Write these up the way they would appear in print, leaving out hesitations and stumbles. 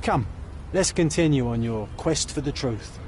Come, let's continue on your quest for the truth.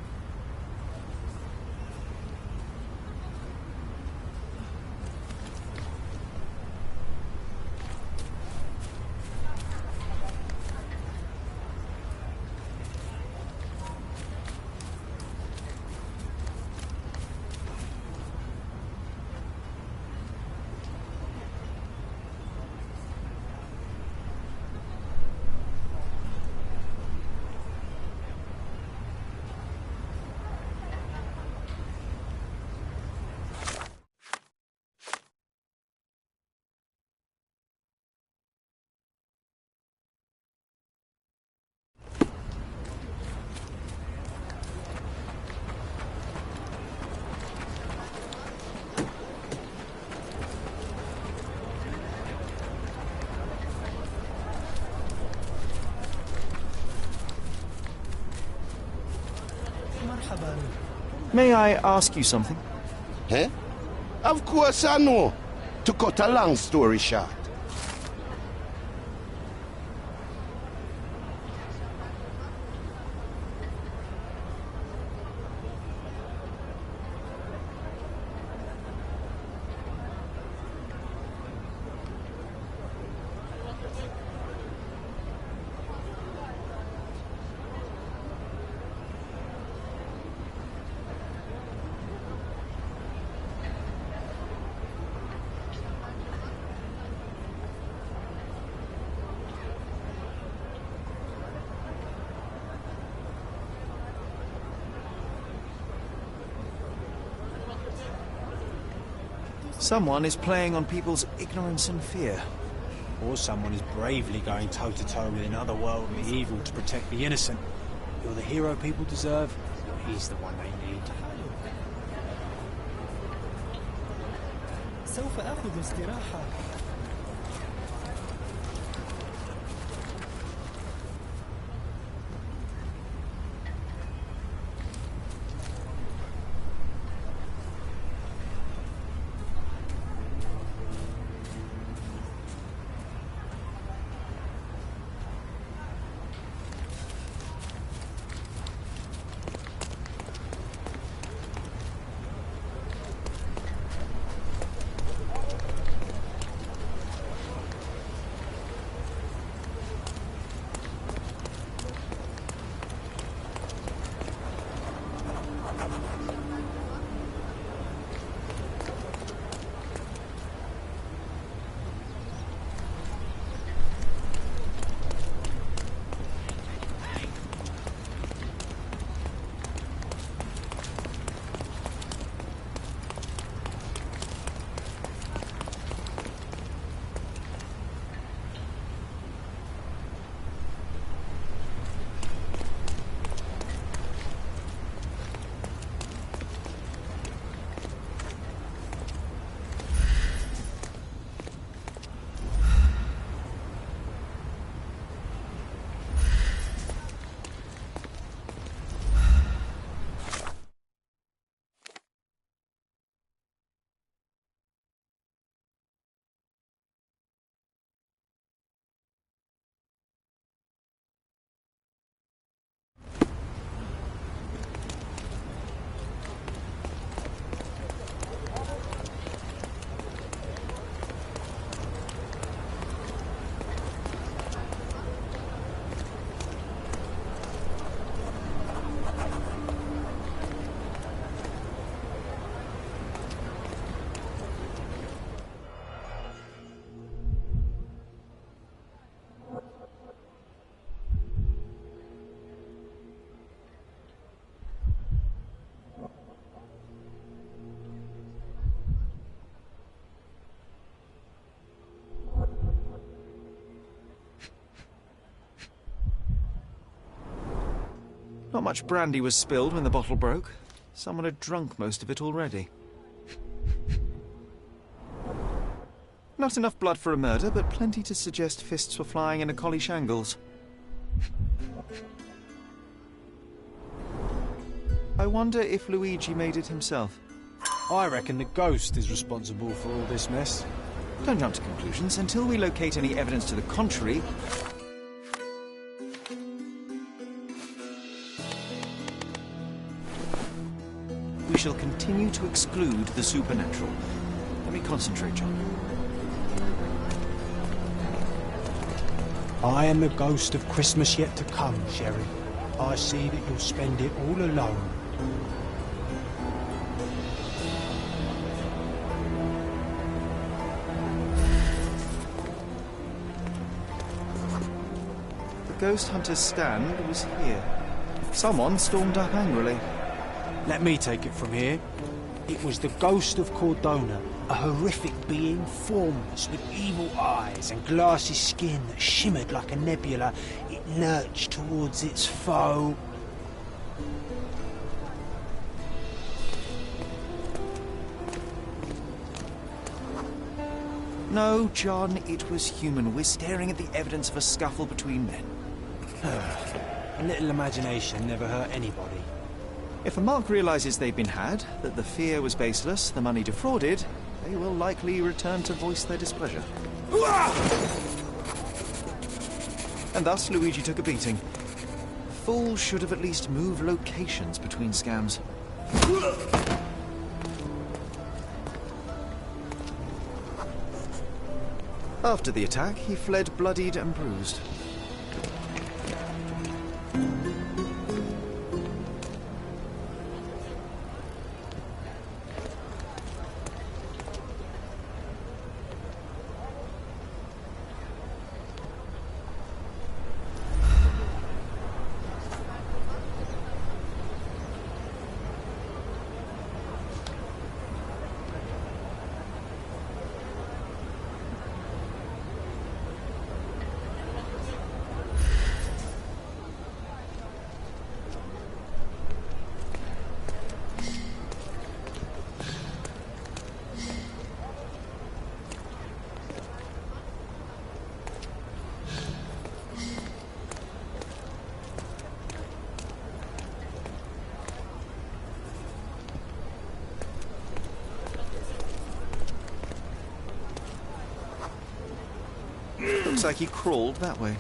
May I ask you something? Eh? Of course I know. To cut a long story short. Someone is playing on people's ignorance and fear. Or someone is bravely going toe-to-toe with another worldly evil to protect the innocent. You're the hero people deserve, he's the one they need. سوف آخذ استراحة. Not much brandy was spilled when the bottle broke. Someone had drunk most of it already. Not enough blood for a murder, but plenty to suggest fists were flying in a collie shangles. I wonder if Luigi made it himself. I reckon the ghost is responsible for all this mess. Don't jump to conclusions. Until we locate any evidence to the contrary, shall continue to exclude the supernatural. Let me concentrate, John. I am the ghost of Christmas yet to come, Sherry. I see that you'll spend it all alone. The ghost hunter's stand was here. Someone stormed up angrily. Let me take it from here. It was the ghost of Cordona, a horrific being, formless, with evil eyes and glassy skin that shimmered like a nebula. It lurched towards its foe. No, John, it was human. We're staring at the evidence of a scuffle between men. A little imagination never hurt anybody. If a mark realizes they've been had, that the fear was baseless, the money defrauded, they will likely return to voice their displeasure. And thus, Luigi took a beating. Fools should have at least moved locations between scams. After the attack, he fled bloodied and bruised. Looks like he crawled that way.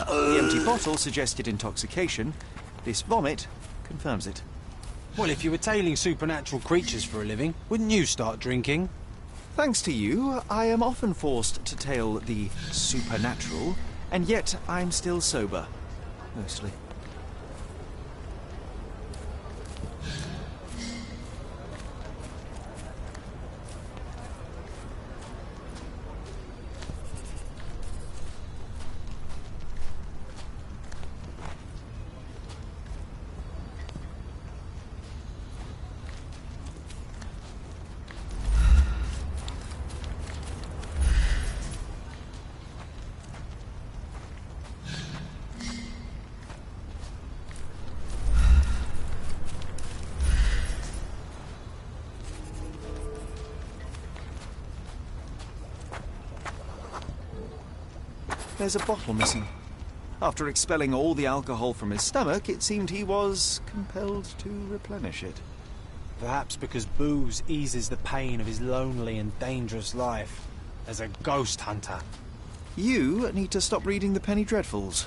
The empty bottle suggested intoxication. This vomit confirms it. Well, if you were tailing supernatural creatures for a living, wouldn't you start drinking? Thanks to you, I am often forced to tail the supernatural, and yet I'm still sober. Mostly. There's a bottle missing. After expelling all the alcohol from his stomach, it seemed he was compelled to replenish it. Perhaps because booze eases the pain of his lonely and dangerous life as a ghost hunter. You need to stop reading the Penny Dreadfuls.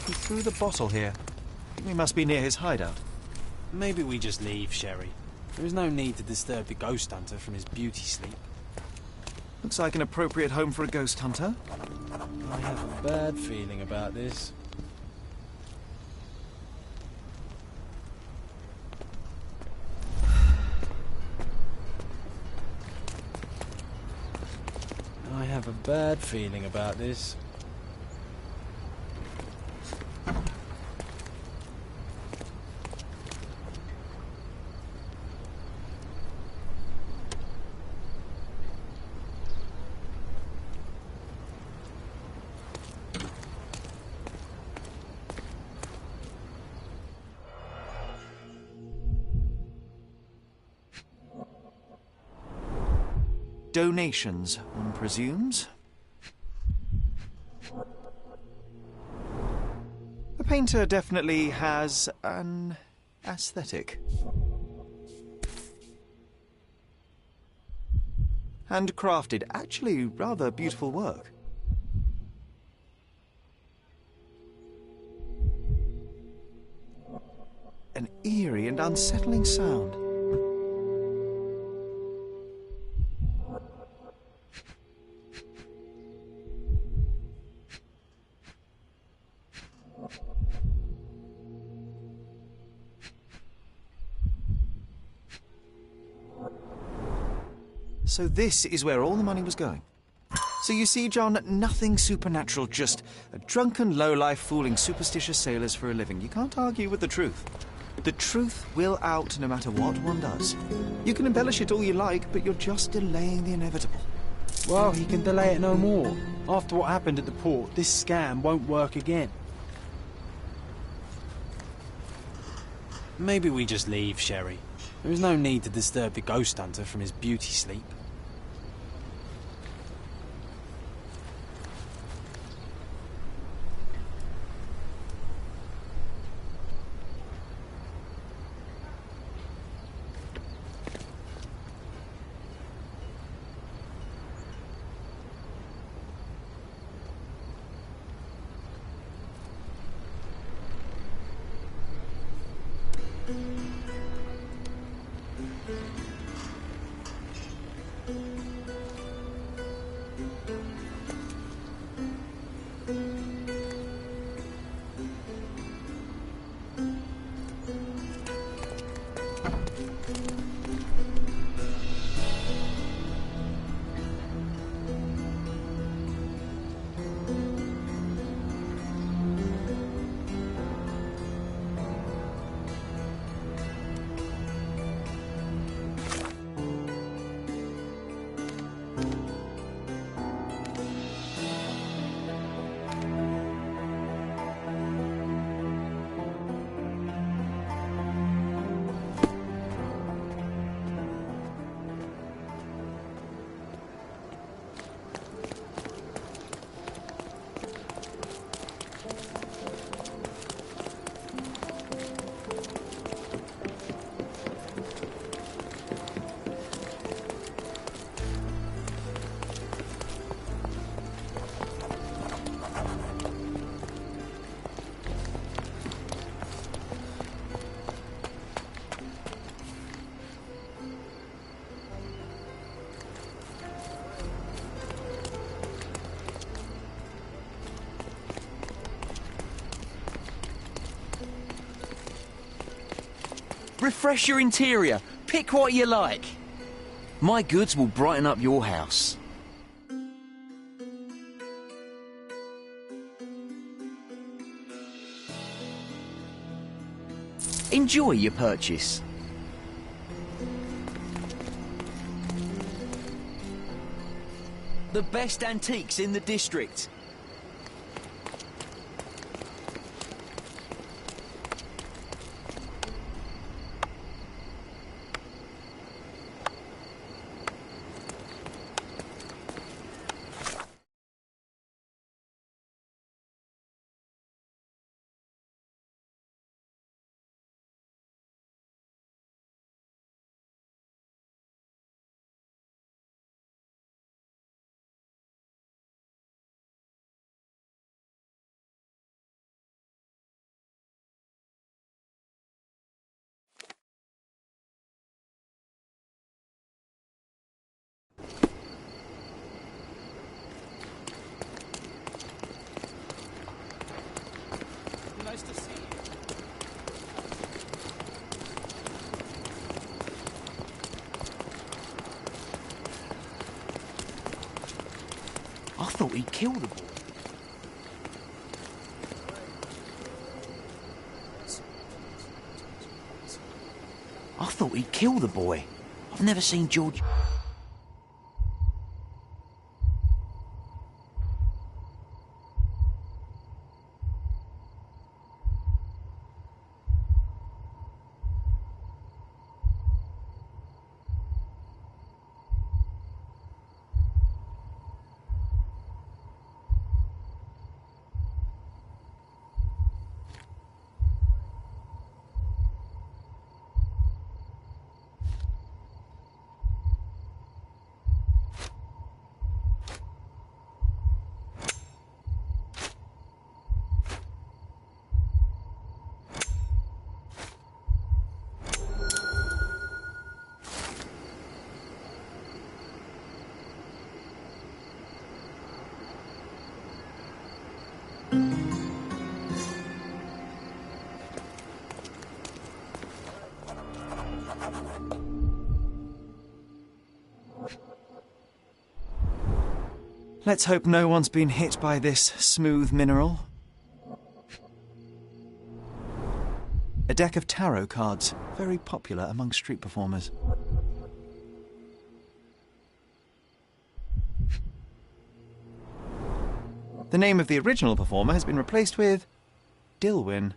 He threw the bottle here. We must be near his hideout. Maybe we just leave, Sherry. There is no need to disturb the ghost hunter from his beauty sleep. Looks like an appropriate home for a ghost hunter. I have a bad feeling about this. I have a bad feeling about this. Donations, one presumes. The painter definitely has an aesthetic. Handcrafted, actually rather beautiful work. An eerie and unsettling sound. So this is where all the money was going. So you see, John, nothing supernatural, just a drunken lowlife fooling superstitious sailors for a living. You can't argue with the truth. The truth will out no matter what one does. You can embellish it all you like, but you're just delaying the inevitable. Well, he can delay it no more. After what happened at the port, this scam won't work again. Maybe we just leave, Sherry. There is no need to disturb the ghost hunter from his beauty sleep. Refresh your interior. Pick what you like. My goods will brighten up your house. Enjoy your purchase. The best antiques in the district. I thought he'd kill the boy. I thought he'd kill the boy. I've never seen George... Let's hope no one's been hit by this smooth mineral. A deck of tarot cards, very popular among street performers. The name of the original performer has been replaced with Dilwyn.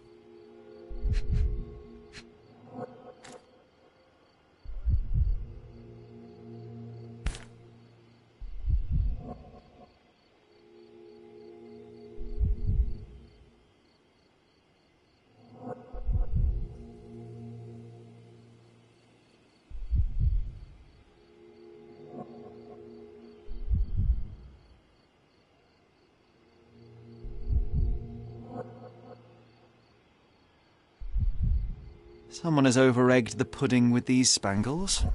Someone has over-egged the pudding with these spangles.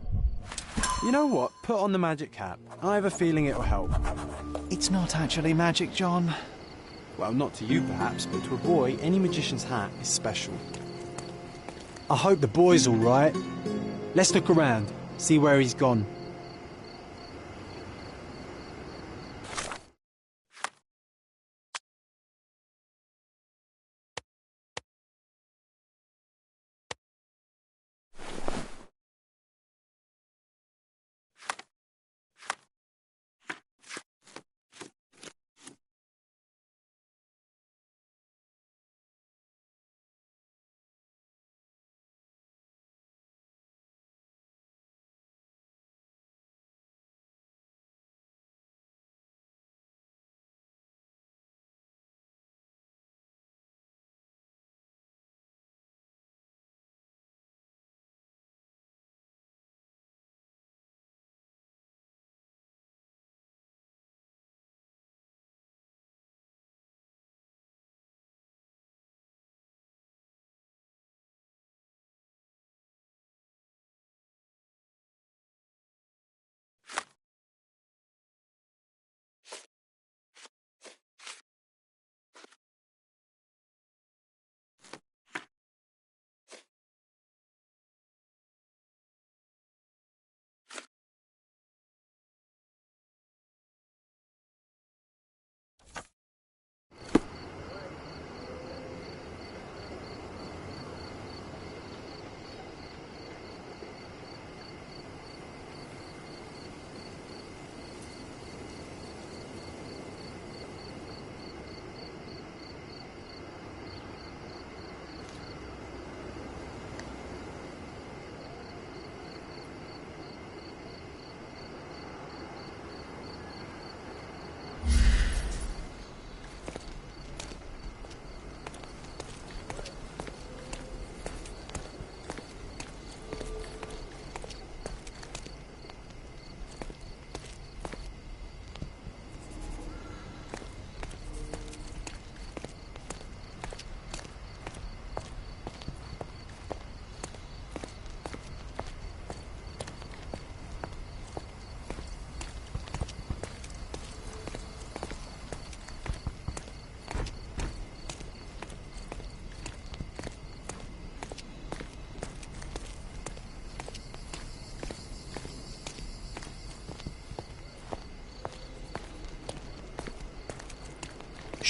You know what? Put on the magic cap. I have a feeling it'll help. It's not actually magic, John. Well, not to you perhaps, but to a boy, any magician's hat is special. I hope the boy's all right. Let's look around, see where he's gone.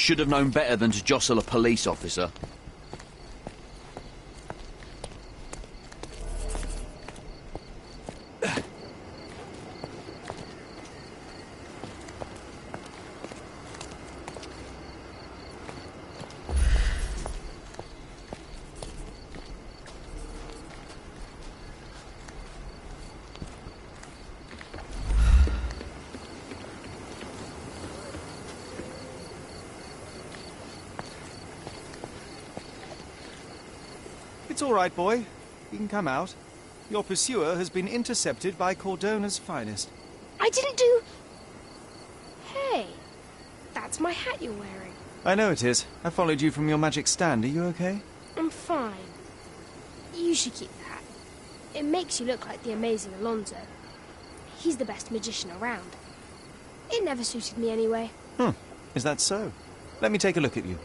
should have known better than to jostle a police officer. It's all right, boy. You can come out. Your pursuer has been intercepted by Cordona's finest. I didn't do... Hey, that's my hat you're wearing. I know it is. I followed you from your magic stand. Are you okay? I'm fine. You should keep the hat. It makes you look like the amazing Alonzo. He's the best magician around. It never suited me anyway. Is that so? Let me take a look at you.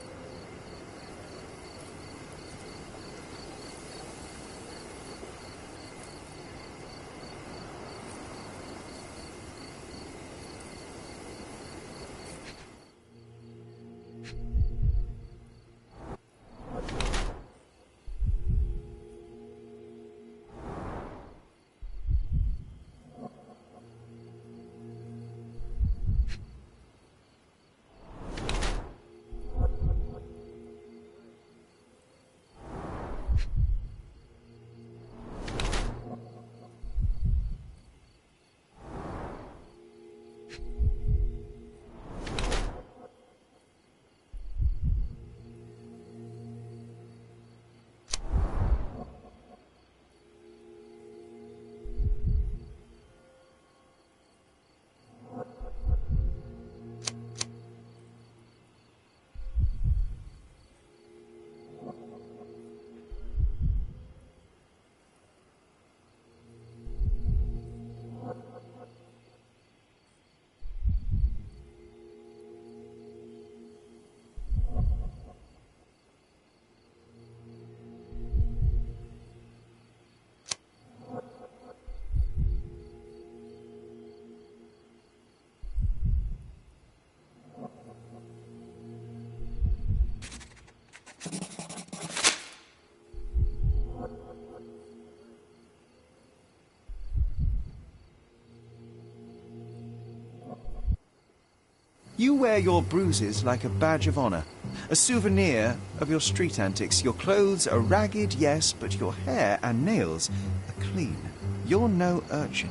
You wear your bruises like a badge of honor, a souvenir of your street antics. Your clothes are ragged, yes, but your hair and nails are clean. You're no urchin.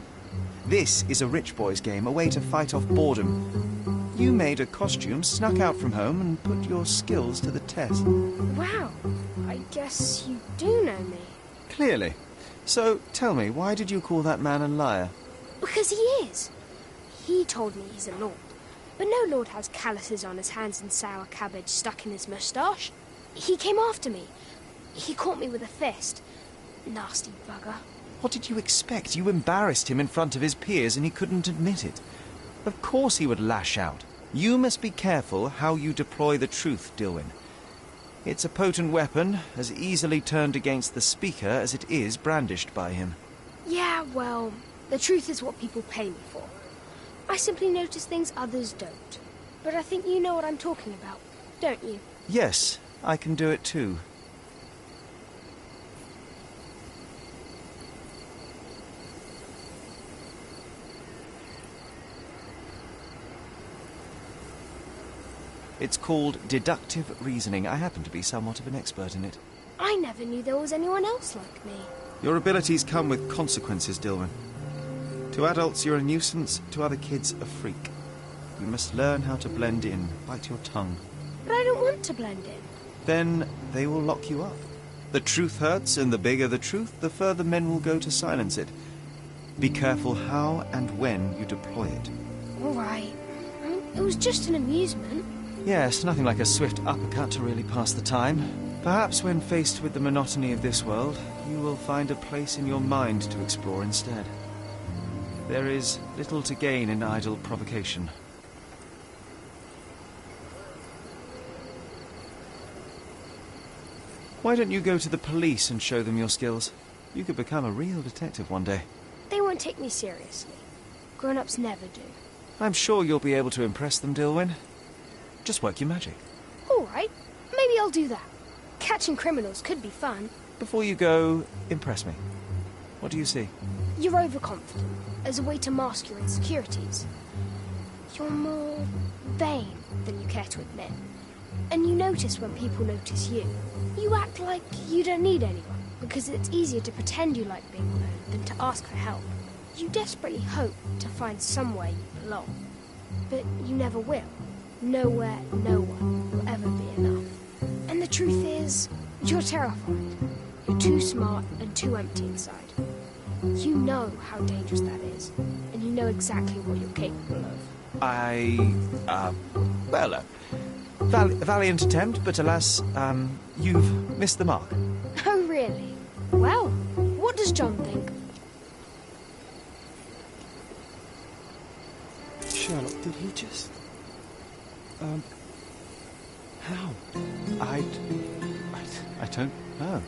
This is a rich boy's game, a way to fight off boredom. You made a costume, snuck out from home, and put your skills to the test. Wow, I guess you do know me. Clearly. So, tell me, why did you call that man a liar? Because he is. He told me he's a lord. But no lord has calluses on his hands and sour cabbage stuck in his moustache. He came after me. He caught me with a fist. Nasty bugger. What did you expect? You embarrassed him in front of his peers and he couldn't admit it. Of course he would lash out. You must be careful how you deploy the truth, Dilwyn. It's a potent weapon, as easily turned against the speaker as it is brandished by him. Yeah, well, the truth is what people pay me for. I simply notice things others don't. But I think you know what I'm talking about, don't you? Yes, I can do it too. It's called deductive reasoning. I happen to be somewhat of an expert in it. I never knew there was anyone else like me. Your abilities come with consequences, Dilwyn. To adults, you're a nuisance. To other kids, a freak. You must learn how to blend in. Bite your tongue. But I don't want to blend in. Then they will lock you up. The truth hurts, and the bigger the truth, the further men will go to silence it. Be careful how and when you deploy it. All right. It was just an amusement. Yes, nothing like a swift uppercut to really pass the time. Perhaps when faced with the monotony of this world, you will find a place in your mind to explore instead. There is little to gain in idle provocation. Why don't you go to the police and show them your skills? You could become a real detective one day. They won't take me seriously. Grown-ups never do. I'm sure you'll be able to impress them, Dilwyn. Just work your magic. All right, maybe I'll do that. Catching criminals could be fun. Before you go, impress me. What do you see? You're overconfident, as a way to mask your insecurities. You're more vain than you care to admit. And you notice when people notice you. You act like you don't need anyone, because it's easier to pretend you like being alone than to ask for help. You desperately hope to find somewhere you belong. But you never will. Nowhere, no one will ever be enough. And the truth is, you're terrified. You're too smart and too empty inside. You know how dangerous that is, and you know exactly what you're capable of. Valiant attempt, but alas, you've missed the mark. Oh, really? Well, what does John think? Sherlock, did he just... how? I don't know.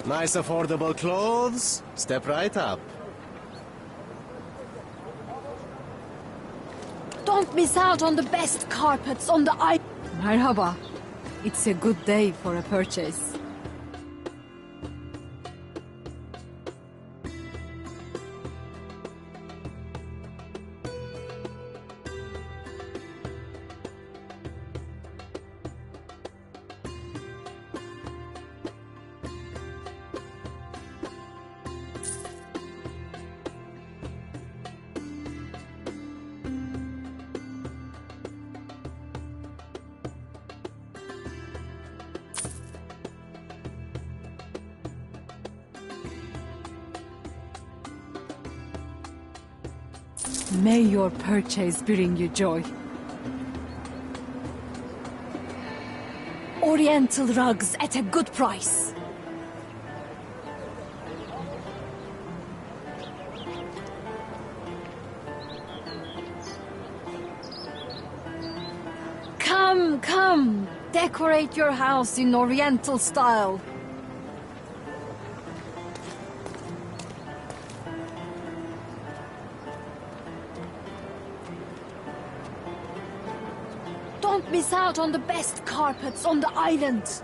Nice affordable clothes? Step right up. Don't miss out on the best carpets on the island. Merhaba. It's a good day for a purchase. May your purchase bring you joy. Oriental rugs at a good price. Come, come, decorate your house in Oriental style. Don't miss out on the best carpets on the island.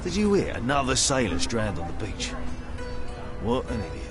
Did you hear? Another sailor's drowned on the beach. What an idiot.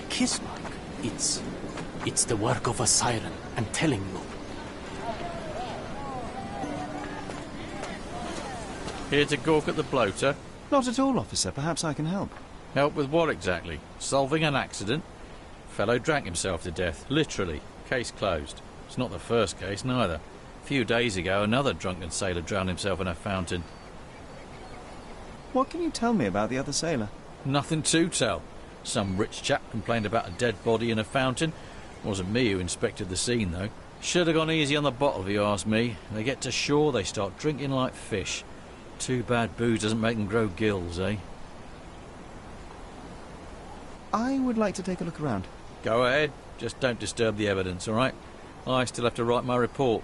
Kiss mark. It's the work of a siren, I'm telling you. Here to gawk at the bloater? Not at all, officer. Perhaps I can help. Help with what exactly? Solving an accident? Fellow drank himself to death, literally. Case closed. It's not the first case, neither. A few days ago, another drunken sailor drowned himself in a fountain. What can you tell me about the other sailor? Nothing to tell. Some rich chap complained about a dead body in a fountain. Wasn't me who inspected the scene, though. Should have gone easy on the bottle, if you ask me. They get to shore, they start drinking like fish. Too bad booze doesn't make them grow gills, eh? I would like to take a look around. Go ahead. Just don't disturb the evidence, all right? I still have to write my report.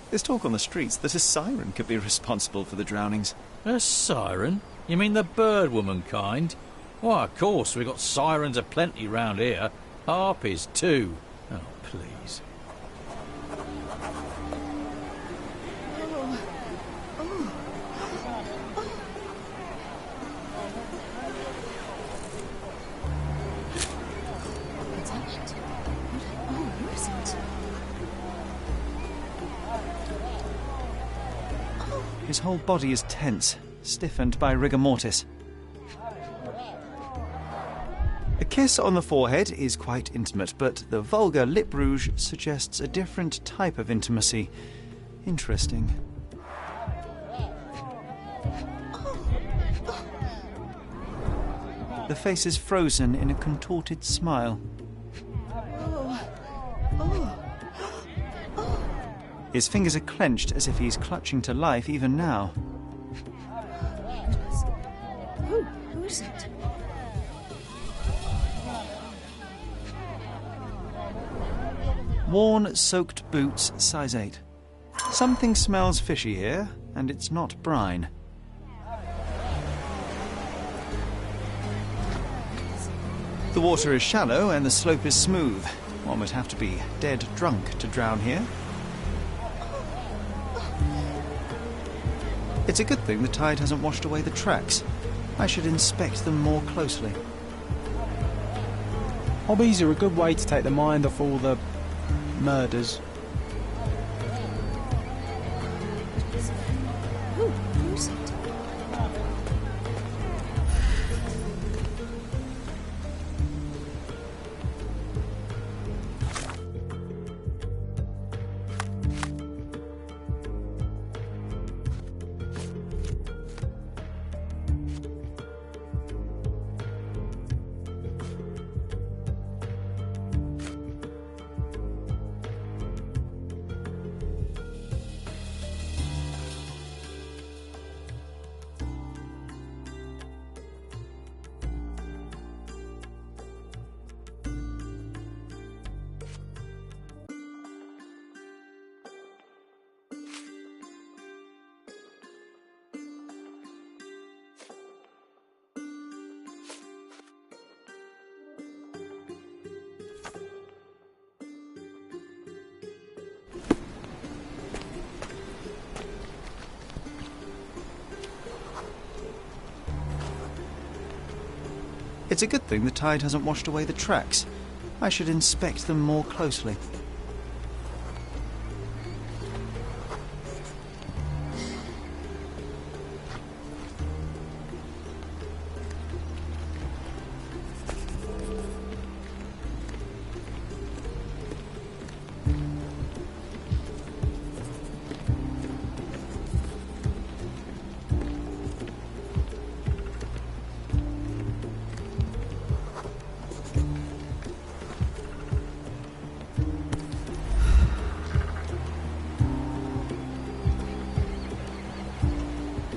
There's talk on the streets that a siren could be responsible for the drownings. A siren? You mean the bird woman kind? Why, of course, we've got sirens aplenty round here. Harpies, too. Oh, please. His whole body is tense, stiffened by rigor mortis. A kiss on the forehead is quite intimate, but the vulgar lip rouge suggests a different type of intimacy. Interesting. The face is frozen in a contorted smile. His fingers are clenched as if he's clutching to life even now. Who is it? Worn, soaked boots, size 8. Something smells fishy here, and it's not brine. The water is shallow and the slope is smooth. One would have to be dead drunk to drown here. It's a good thing the tide hasn't washed away the tracks. I should inspect them more closely. Hobbies are a good way to take the mind off all the murders. Who is it? It's a good thing the tide hasn't washed away the tracks. I should inspect them more closely.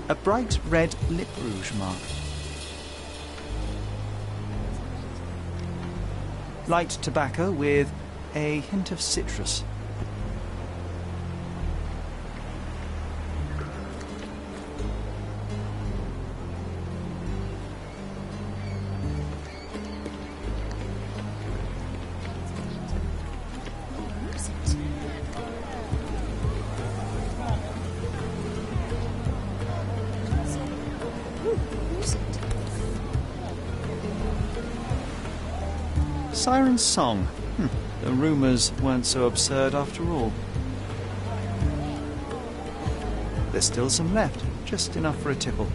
A bright red lip rouge mark. Light tobacco with a hint of citrus. Siren's song. The rumours weren't so absurd after all. There's still some left, just enough for a tipple.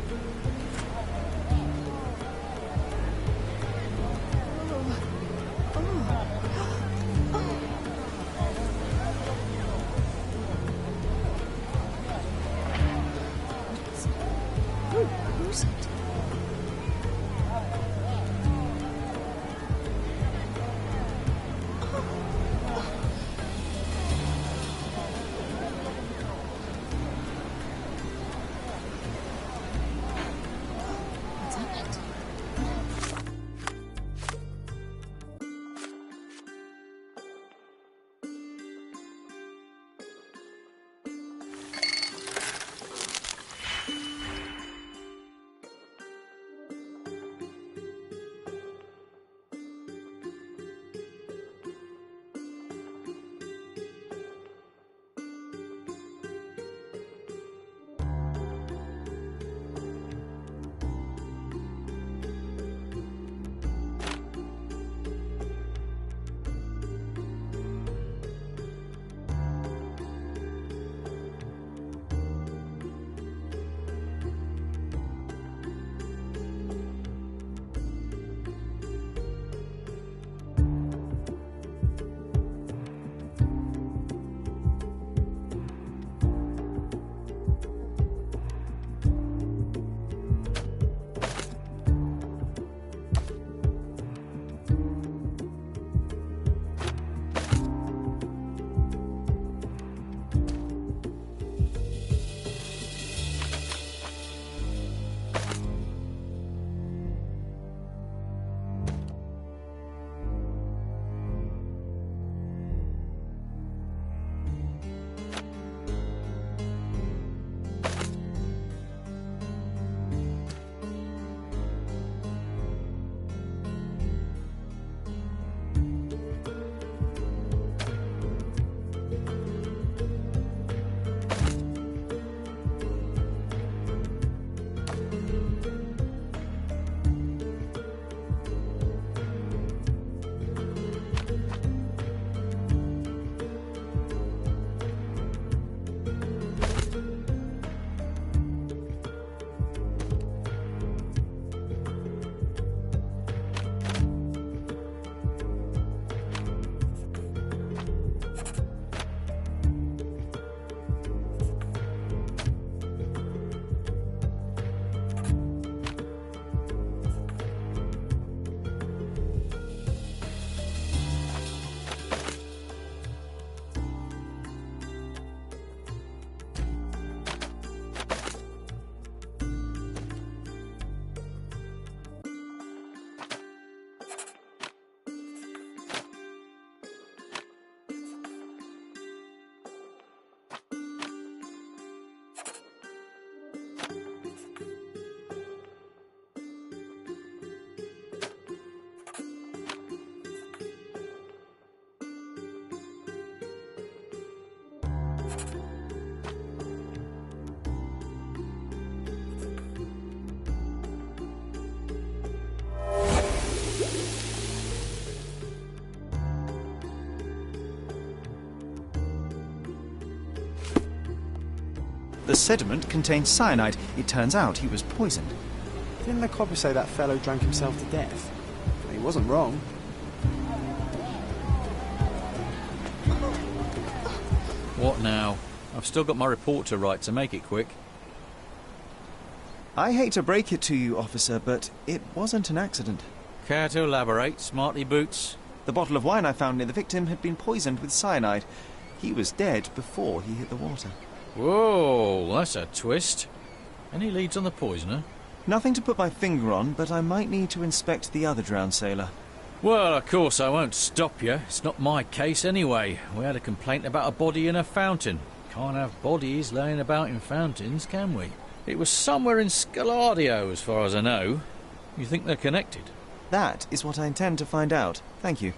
Who's it? The sediment contained cyanide. It turns out he was poisoned. Didn't the copper say that fellow drank himself to death? He wasn't wrong. What now? I've still got my report to write, so make it quick. I hate to break it to you, officer, but it wasn't an accident. Care to elaborate, smarty boots? The bottle of wine I found near the victim had been poisoned with cyanide. He was dead before he hit the water. Whoa, that's a twist. Any leads on the poisoner? Nothing to put my finger on, but I might need to inspect the other drowned sailor. Well, of course I won't stop you. It's not my case anyway. We had a complaint about a body in a fountain. Can't have bodies laying about in fountains, can we? It was somewhere in Scaladio, as far as I know. You think they're connected? That is what I intend to find out. Thank you.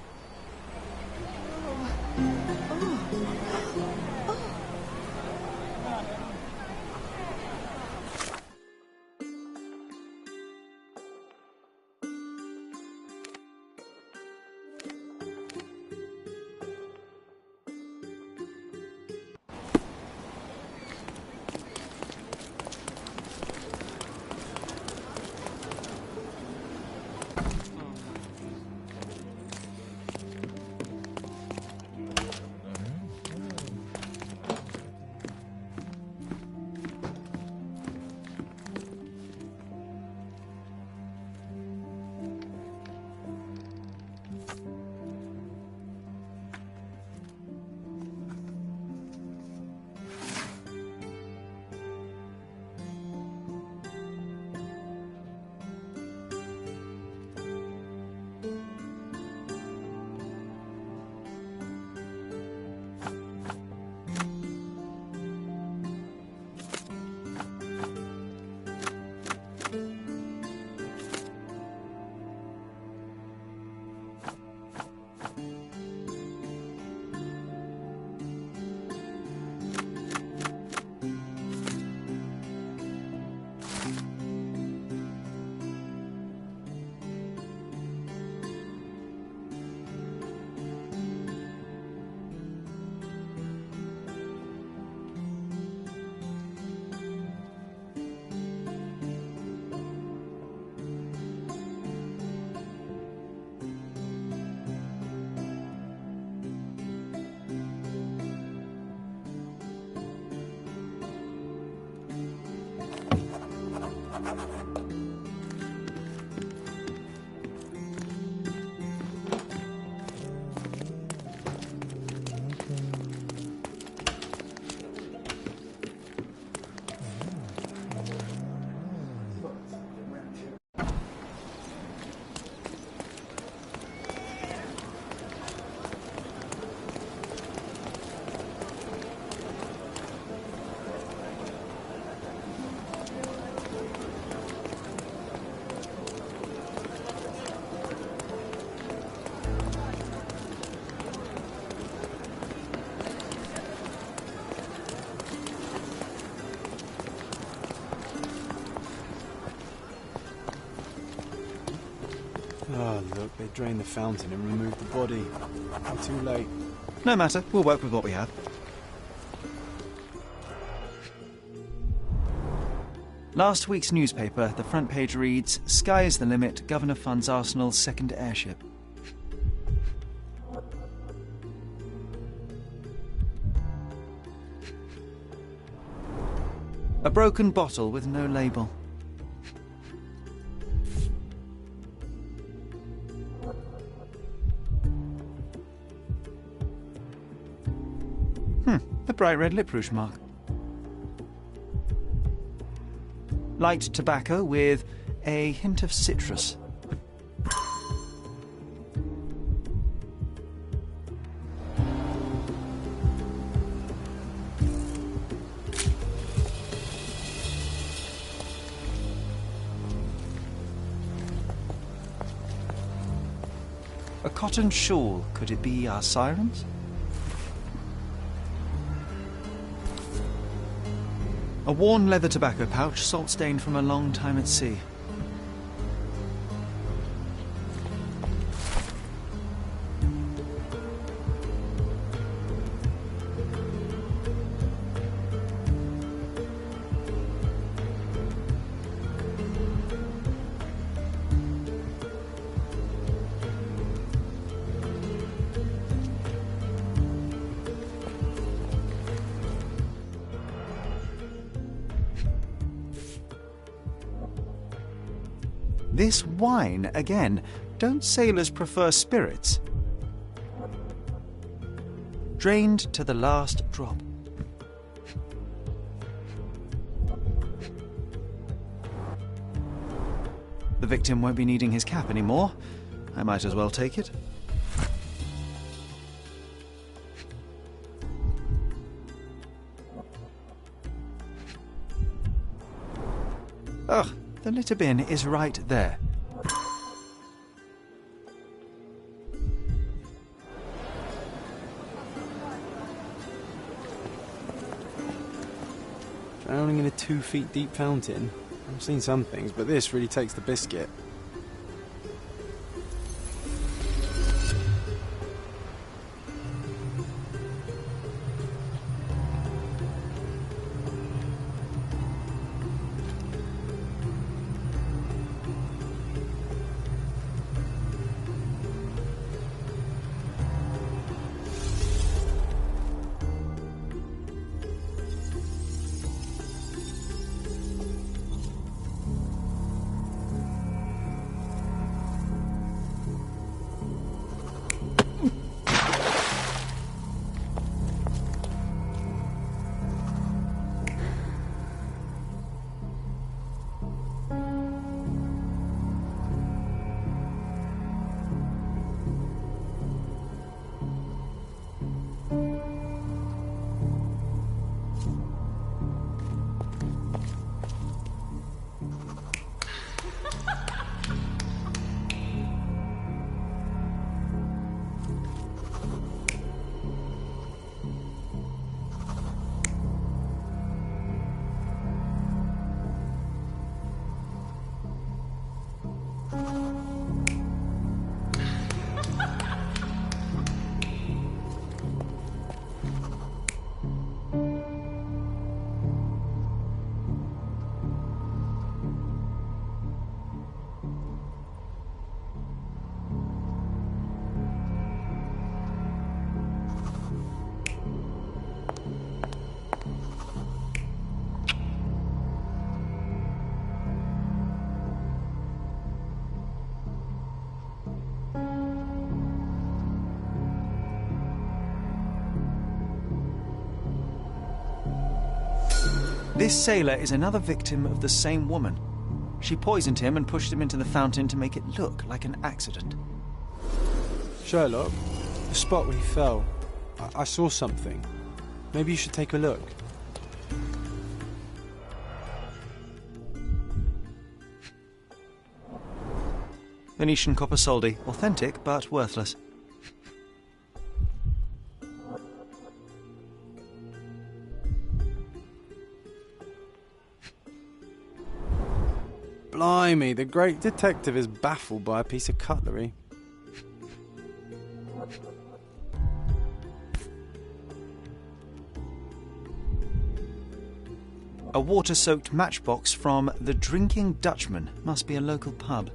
Oh, look, they drained the fountain and removed the body. We're too late. No matter, we'll work with what we have. Last week's newspaper, the front page reads, "Sky is the limit, Governor funds Arsenal's second airship." A broken bottle with no label. A bright red lip rouge mark. Light tobacco with a hint of citrus. A cotton shawl. Could it be our sirens? A worn leather tobacco pouch, salt-stained from a long time at sea. This wine, again. Don't sailors prefer spirits? Drained to the last drop. The victim won't be needing his cap anymore. I might as well take it. Ugh, the litter bin is right there. Drowning in a 2 feet deep fountain? I've seen some things, but this really takes the biscuit. This sailor is another victim of the same woman. She poisoned him and pushed him into the fountain to make it look like an accident. Sherlock, the spot where he fell. I saw something. Maybe you should take a look. Venetian copper soldi. Authentic, but worthless. Blimey, the great detective is baffled by a piece of cutlery. A water-soaked matchbox from The Drinking Dutchman. Must be a local pub.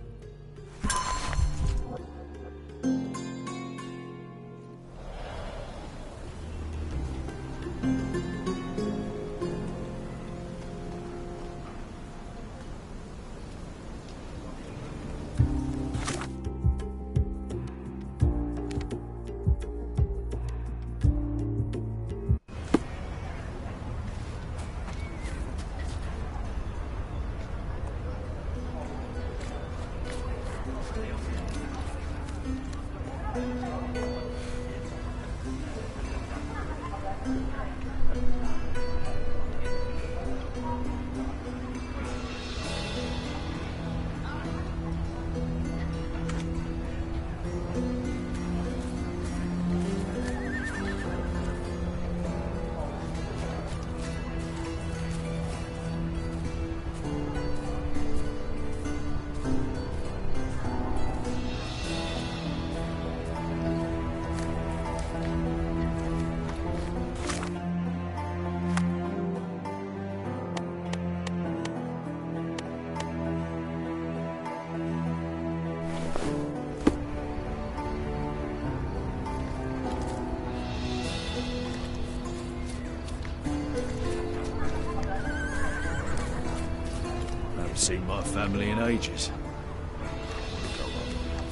Seen my family in ages.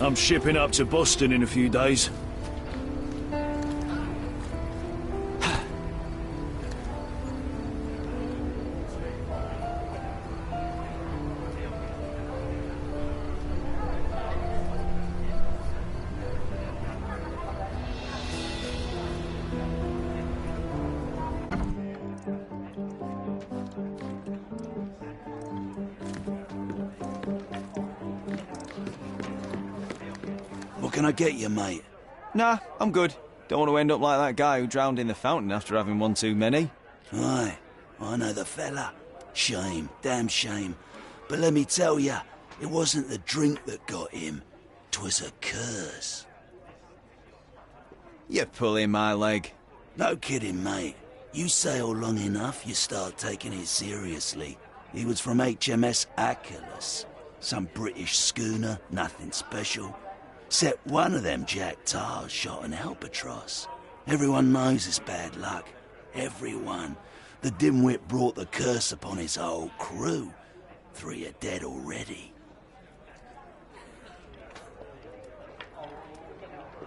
I'm shipping up to Boston in a few days. What can I get you, mate? Nah, I'm good. Don't want to end up like that guy who drowned in the fountain after having one too many. Aye, I know the fella. Shame, damn shame. But let me tell ya, it wasn't the drink that got him. 'Twas a curse. You're pulling my leg. No kidding, mate. You sail long enough, you start taking it seriously. He was from HMS Achilles. Some British schooner, nothing special. Except one of them Jack Tars shot an albatross. Everyone knows it's bad luck. Everyone. The dimwit brought the curse upon his whole crew. 3 are dead already.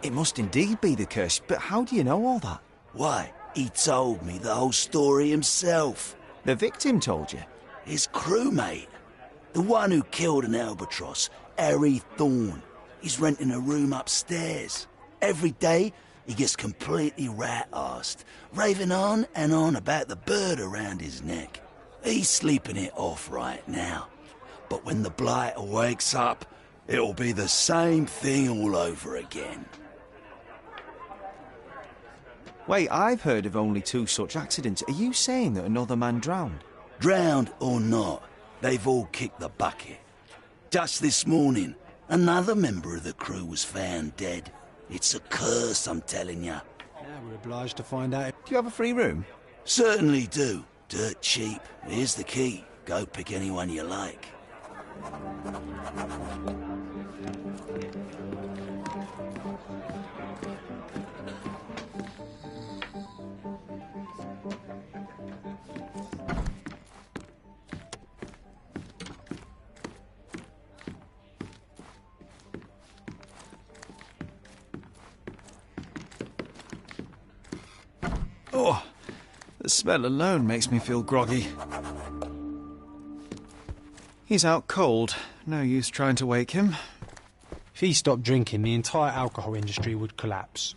It must indeed be the curse, but how do you know all that? Why, he told me the whole story himself. The victim told you? His crewmate. The one who killed an albatross, Harry Thorne. He's renting a room upstairs. Every day, he gets completely rat-arsed, raving on and on about the bird around his neck. He's sleeping it off right now. But when the blighter wakes up, it'll be the same thing all over again. Wait, I've heard of only 2 such accidents. Are you saying that another man drowned? Drowned or not, they've all kicked the bucket. Just this morning, another member of the crew was found dead. It's a curse, I'm telling ya. Now we're obliged to find out. Do you have a free room? Certainly do. Dirt cheap. Here's the key. Go pick anyone you like. Oh, the smell alone makes me feel groggy. He's out cold. No use trying to wake him. If he stopped drinking, the entire alcohol industry would collapse.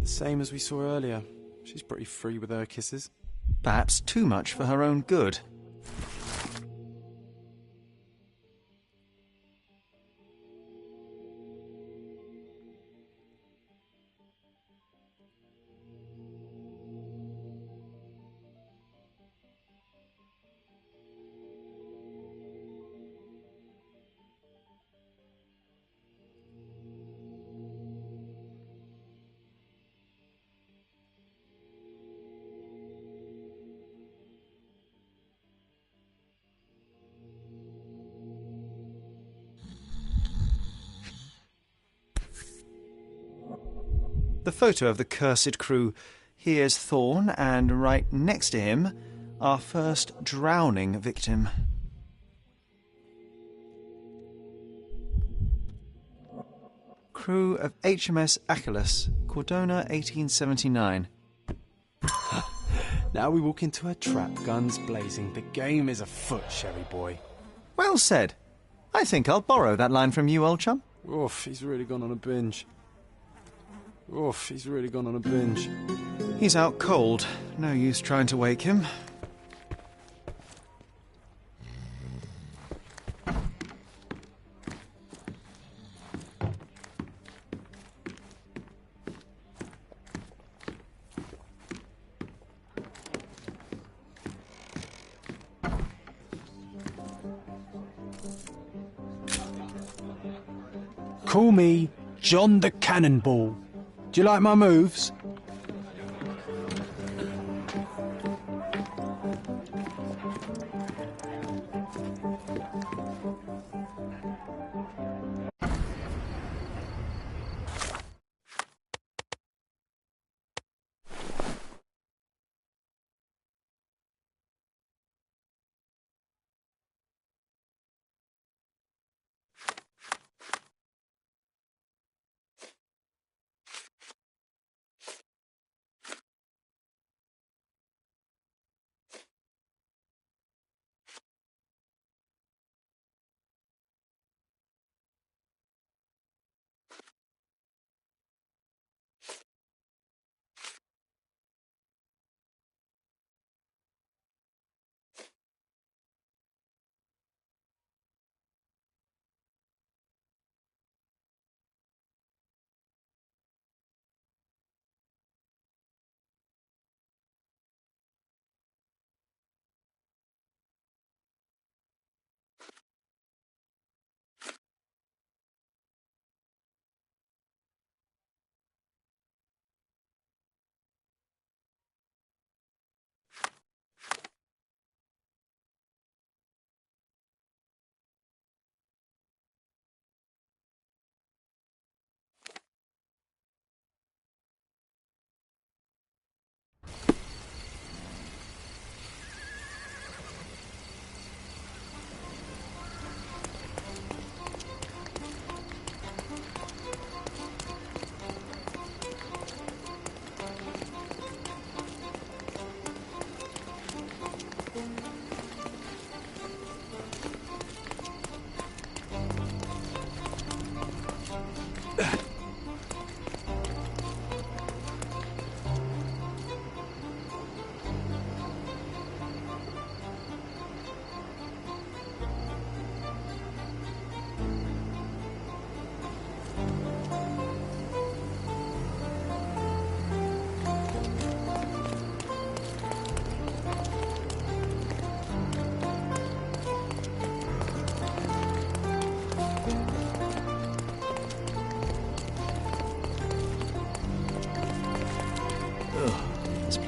The same as we saw earlier. She's pretty free with her kisses. Perhaps too much for her own good. The photo of the cursed crew. Here's Thorne, and right next to him, our first drowning victim. Crew of HMS Achilles, Cordona, 1879. Now we walk into a trap, guns blazing. The game is afoot, Sherry boy. Well said. I think I'll borrow that line from you, old chum. Oof, he's really gone on a binge. Oof, he's really gone on a binge. He's out cold. No use trying to wake him. Call me John the Cannonball. Do you like my moves?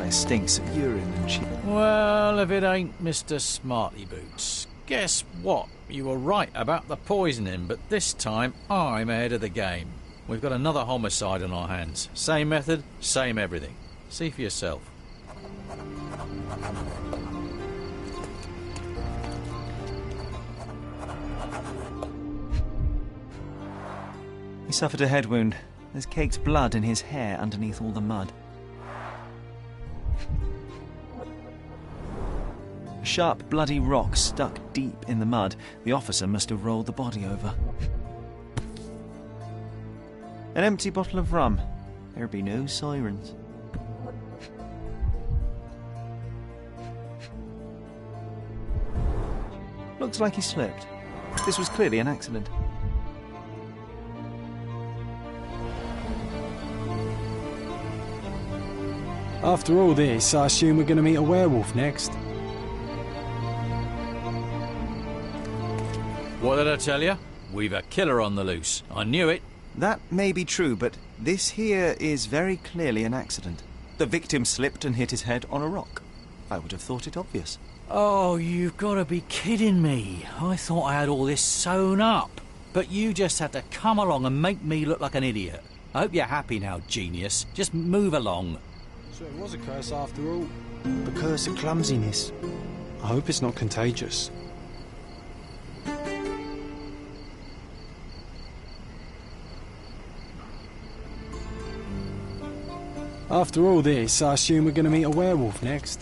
Everywhere stinks of urine and shit. Well, if it ain't Mr. Smarty Boots. Guess what? You were right about the poisoning, but this time I'm ahead of the game. We've got another homicide on our hands. Same method, same everything. See for yourself. He suffered a head wound. There's caked blood in his hair underneath all the mud. A sharp, bloody rock stuck deep in the mud. The officer must have rolled the body over. An empty bottle of rum. There'd be no sirens. Looks like he slipped. This was clearly an accident. After all this, I assume we're going to meet a werewolf next. What did I tell you? We've a killer on the loose. I knew it. That may be true, but this here is very clearly an accident. The victim slipped and hit his head on a rock. I would have thought it obvious. Oh, you've got to be kidding me. I thought I had all this sewn up. But you just had to come along and make me look like an idiot. I hope you're happy now, genius. Just move along. So it was a curse after all. The curse of clumsiness. I hope it's not contagious. After all this, I assume we're going to meet a werewolf next.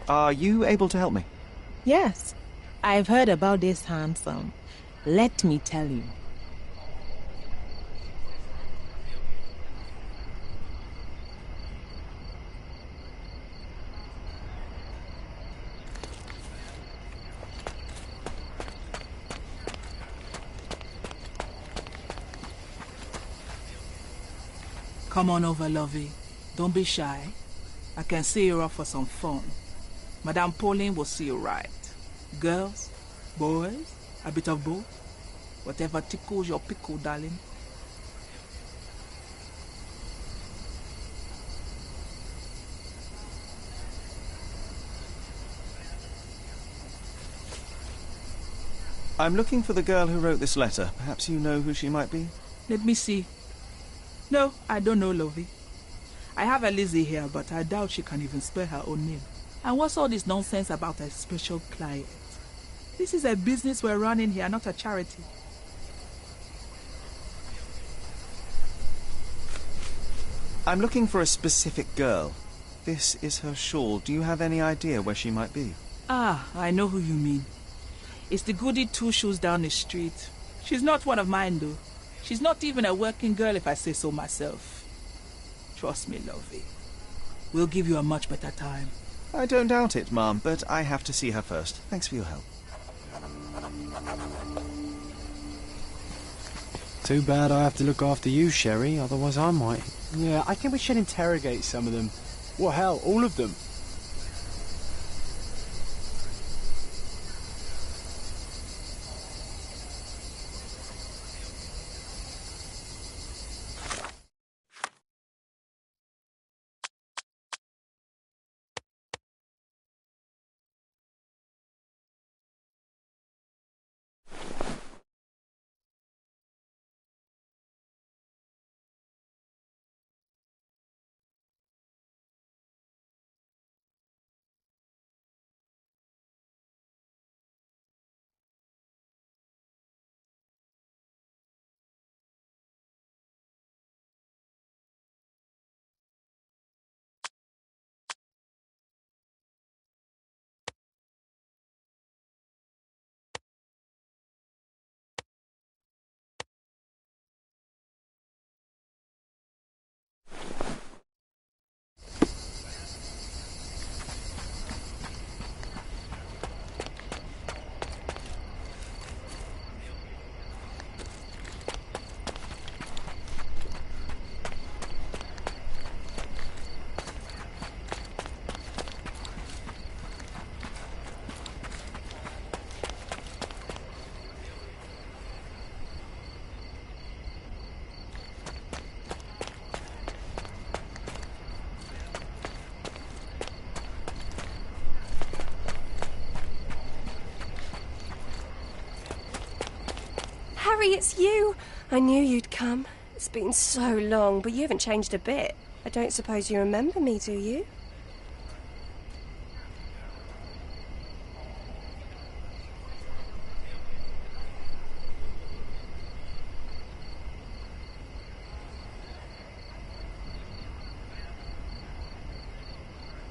Are you able to help me? Yes, I've heard about this handsome. Let me tell you. Come on over, lovey. Don't be shy. I can see you're up for some fun. Madame Pauline will see you right. Girls, boys, a bit of both. Whatever tickles your pickle, darling. I'm looking for the girl who wrote this letter. Perhaps you know who she might be? Let me see. No, I don't know, lovey. I have a Lizzie here, but I doubt she can even spell her own name. And what's all this nonsense about a special client? This is a business we're running here, not a charity. I'm looking for a specific girl. This is her shawl. Do you have any idea where she might be? Ah, I know who you mean. It's the goody two shoes down the street. She's not one of mine, though. She's not even a working girl, if I say so myself. Trust me, lovey. We'll give you a much better time. I don't doubt it, Ma'am, but I have to see her first. Thanks for your help. Too bad I have to look after you, Sherry, otherwise I might. Yeah, I think we should interrogate some of them. Well, hell, all of them. Harry, it's you! I knew you'd come. It's been so long, but you haven't changed a bit. I don't suppose you remember me, do you?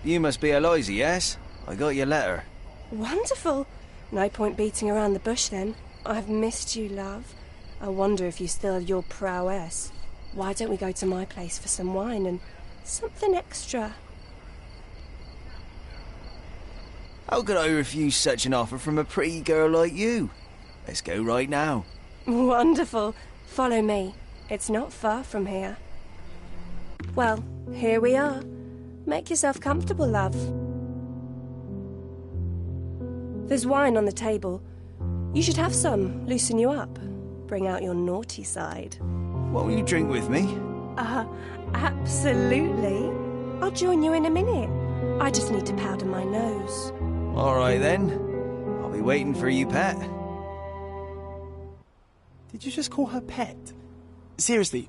You must be Eloise, yes? I got your letter. Wonderful. No point beating around the bush then. I've missed you, love. I wonder if you still have your prowess. Why don't we go to my place for some wine and something extra? How could I refuse such an offer from a pretty girl like you? Let's go right now. Wonderful. Follow me. It's not far from here. Well, here we are. Make yourself comfortable, love. There's wine on the table. You should have some, loosen you up. Bring out your naughty side. Won't you drink with me? Absolutely. I'll join you in a minute. I just need to powder my nose. All right, then. I'll be waiting for you, pet. Did you just call her pet? Seriously?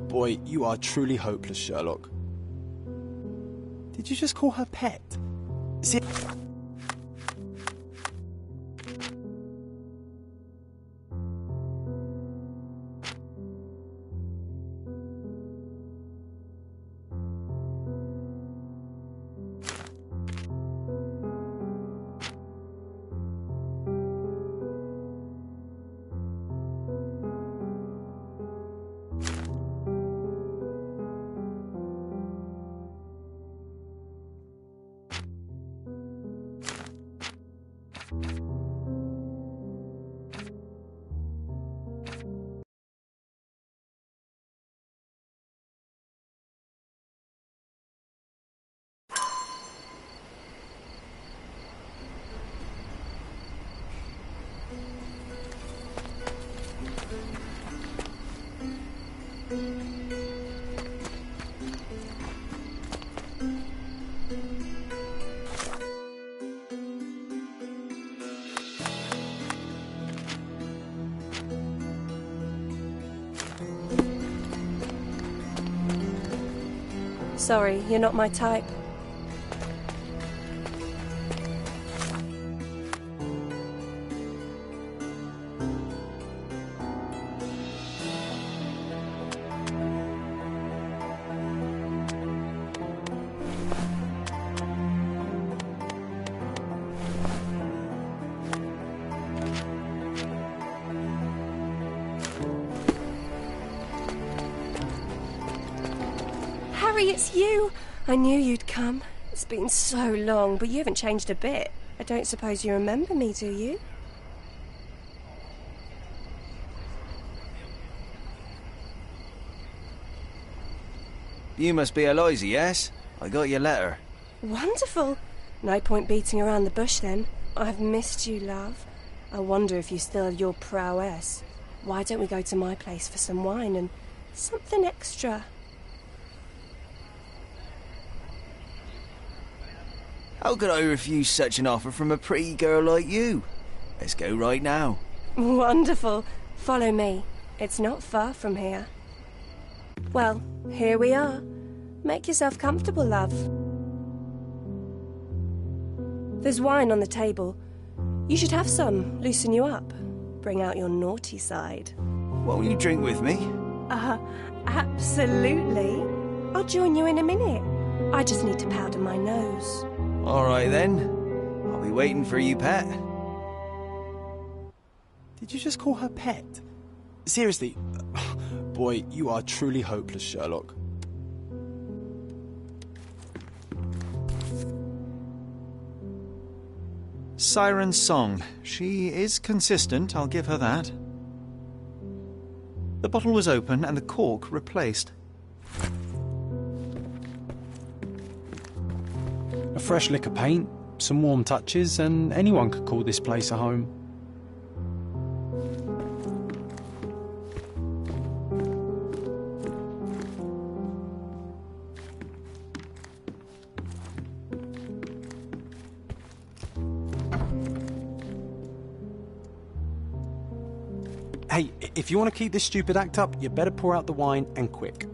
Boy, you are truly hopeless, Sherlock. Did you just call her pet? Sorry, you're not my type. Harry, it's you! I knew you'd come. It's been so long, but you haven't changed a bit. I don't suppose you remember me, do you? You must be Eloise, yes? I got your letter. Wonderful. No point beating around the bush then. I've missed you, love. I wonder if you still have your prowess. Why don't we go to my place for some wine and something extra? How could I refuse such an offer from a pretty girl like you? Let's go right now. Wonderful. Follow me. It's not far from here. Well, here we are. Make yourself comfortable, love. There's wine on the table. You should have some, loosen you up. Bring out your naughty side. Won't you drink with me? Absolutely. I'll join you in a minute. I just need to powder my nose. All right, then. I'll be waiting for you, pet. Did you just call her pet? Seriously? Boy, you are truly hopeless, Sherlock. Siren's song. She is consistent, I'll give her that. The bottle was open and the cork replaced. A fresh lick of paint, some warm touches, and anyone could call this place a home. Hey, if you want to keep this stupid act up, you better pour out the wine, and quick.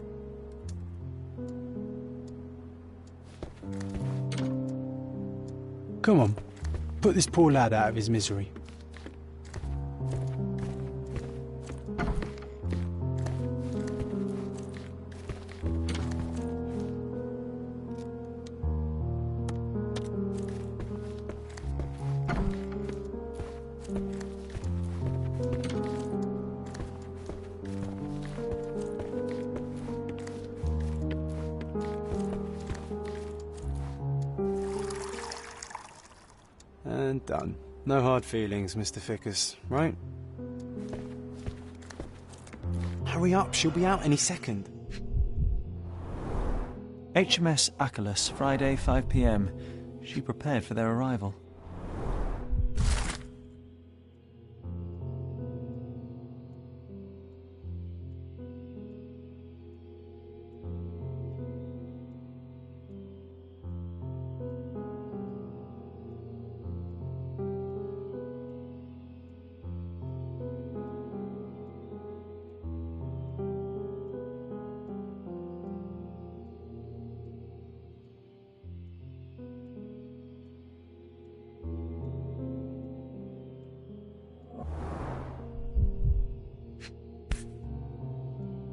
Come on, put this poor lad out of his misery. And done. No hard feelings, Mr. Fickus, right? Hurry up, she'll be out any second. HMS Achilles, Friday, 5 p.m. She prepared for their arrival.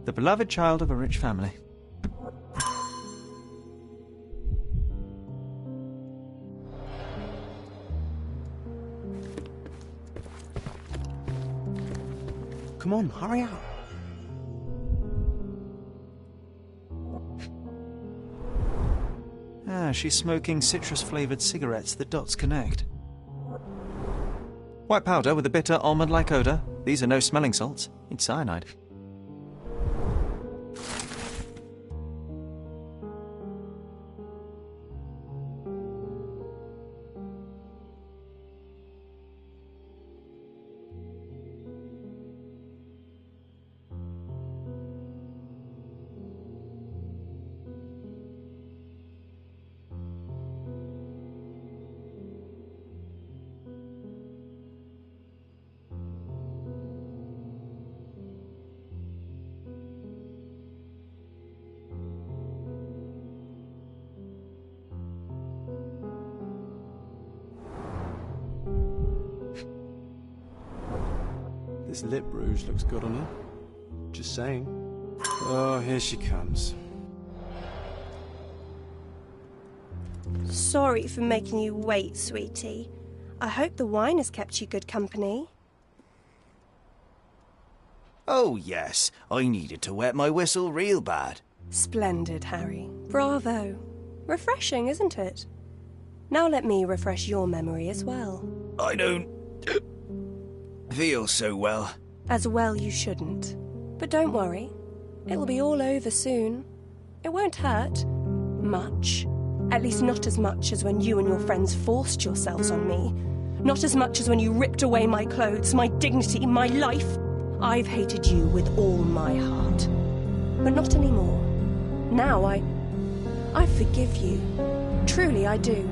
The beloved child of a rich family. Come on, hurry up. She's smoking citrus-flavoured cigarettes. The dots connect. White powder with a bitter almond-like odour. These are no smelling salts. It's cyanide. This lip rouge looks good on her. Just saying. Oh, here she comes. Sorry for making you wait, sweetie. I hope the wine has kept you good company. Oh, yes. I needed to wet my whistle real bad. Splendid, Harry. Bravo. Refreshing, isn't it? Now let me refresh your memory as well. I don't feel so well. As well you shouldn't. But don't worry. It'll be all over soon. It won't hurt. Much. At least not as much as when you and your friends forced yourselves on me. Not as much as when you ripped away my clothes, my dignity, my life. I've hated you with all my heart. But not anymore. Now I forgive you. Truly I do.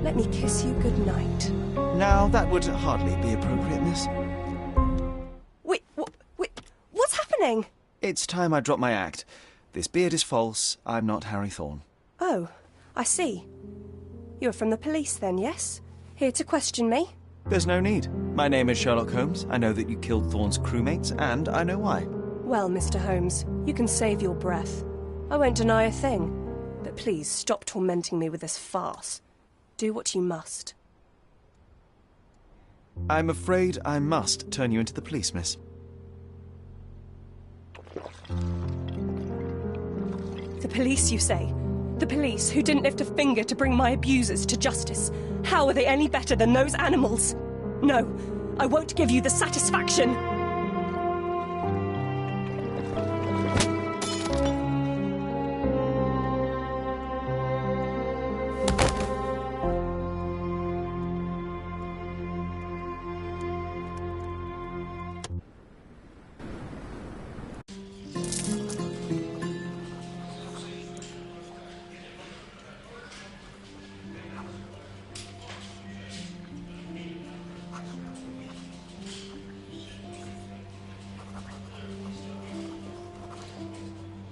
Let me kiss you goodnight. Now, that would hardly be appropriate, miss. Wait, what's happening? It's time I drop my act. This beard is false. I'm not Harry Thorne. Oh, I see. You're from the police then, yes? Here to question me? There's no need. My name is Sherlock Holmes. I know that you killed Thorne's crewmates, and I know why. Well, Mr. Holmes, you can save your breath. I won't deny a thing. But please, stop tormenting me with this farce. Do what you must. I'm afraid I must turn you into the police, miss. The police, you say? The police who didn't lift a finger to bring my abusers to justice. How are they any better than those animals? No, I won't give you the satisfaction.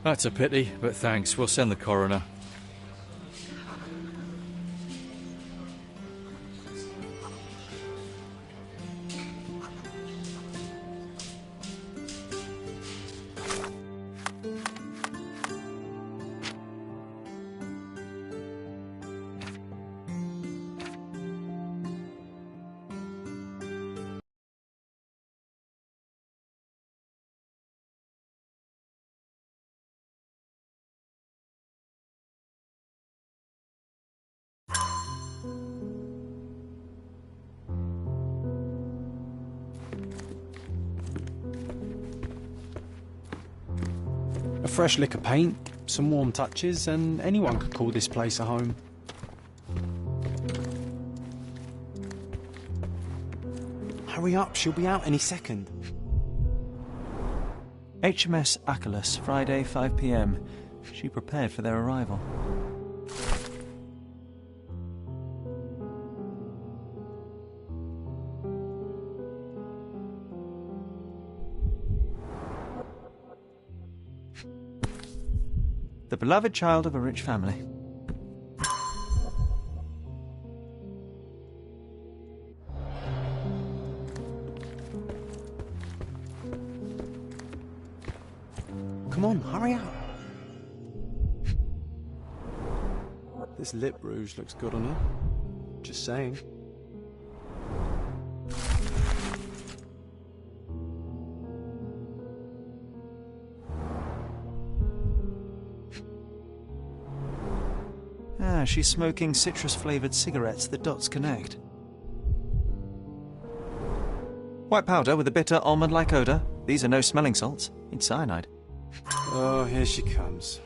That's a pity, but thanks. We'll send the coroner. A fresh lick of paint, some warm touches, and anyone could call this place a home. Hurry up, she'll be out any second. HMS Achilles, Friday, 5 p.m. She prepared for their arrival. The beloved child of a rich family. Come on, hurry up. This lip rouge looks good on her. Just saying. Ah, she's smoking citrus-flavoured cigarettes. The dots connect. White powder with a bitter almond-like odour. These are no smelling salts. It's cyanide. Oh, here she comes.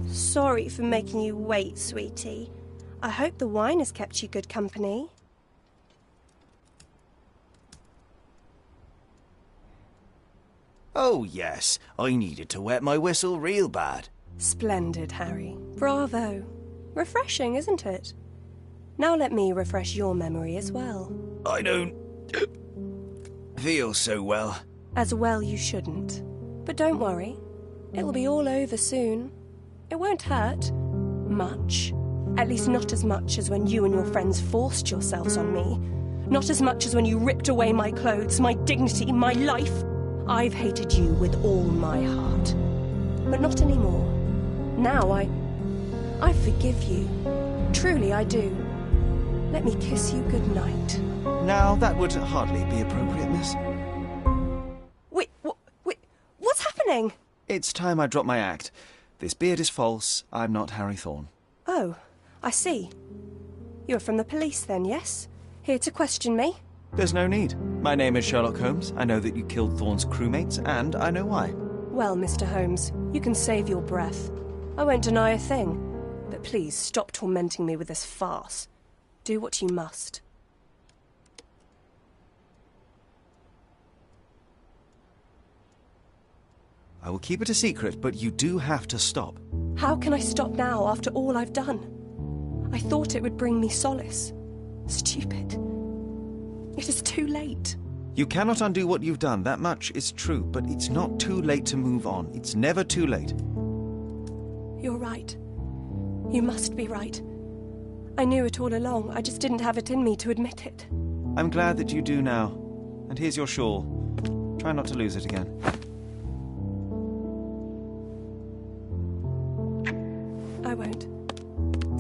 Sorry for making you wait, sweetie. I hope the wine has kept you good company. Oh, yes. I needed to wet my whistle real bad. Splendid, Harry. Bravo. Refreshing, isn't it? Now let me refresh your memory as well. I don't feel so well. As well you shouldn't. But don't worry. It'll be all over soon. It won't hurt. Much. At least not as much as when you and your friends forced yourselves on me. Not as much as when you ripped away my clothes, my dignity, my life. I've hated you with all my heart. But not anymore. Now I forgive you. Truly I do. Let me kiss you goodnight. Now, that would hardly be appropriate, miss. Wait, what's happening? It's time I drop my act. This beard is false. I'm not Harry Thorne. Oh, I see. You're from the police then, yes? Here to question me? There's no need. My name is Sherlock Holmes. I know that you killed Thorne's crewmates, and I know why. Well, Mr. Holmes, you can save your breath. I won't deny a thing. But please, stop tormenting me with this farce. Do what you must. I will keep it a secret, but you do have to stop. How can I stop now after all I've done? I thought it would bring me solace. Stupid. It is too late. You cannot undo what you've done, that much is true, but it's not too late to move on. It's never too late. You're right. You must be right. I knew it all along, I just didn't have it in me to admit it. I'm glad that you do now. And here's your shawl. Try not to lose it again. I won't.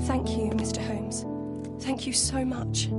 Thank you, Mr. Holmes. Thank you so much.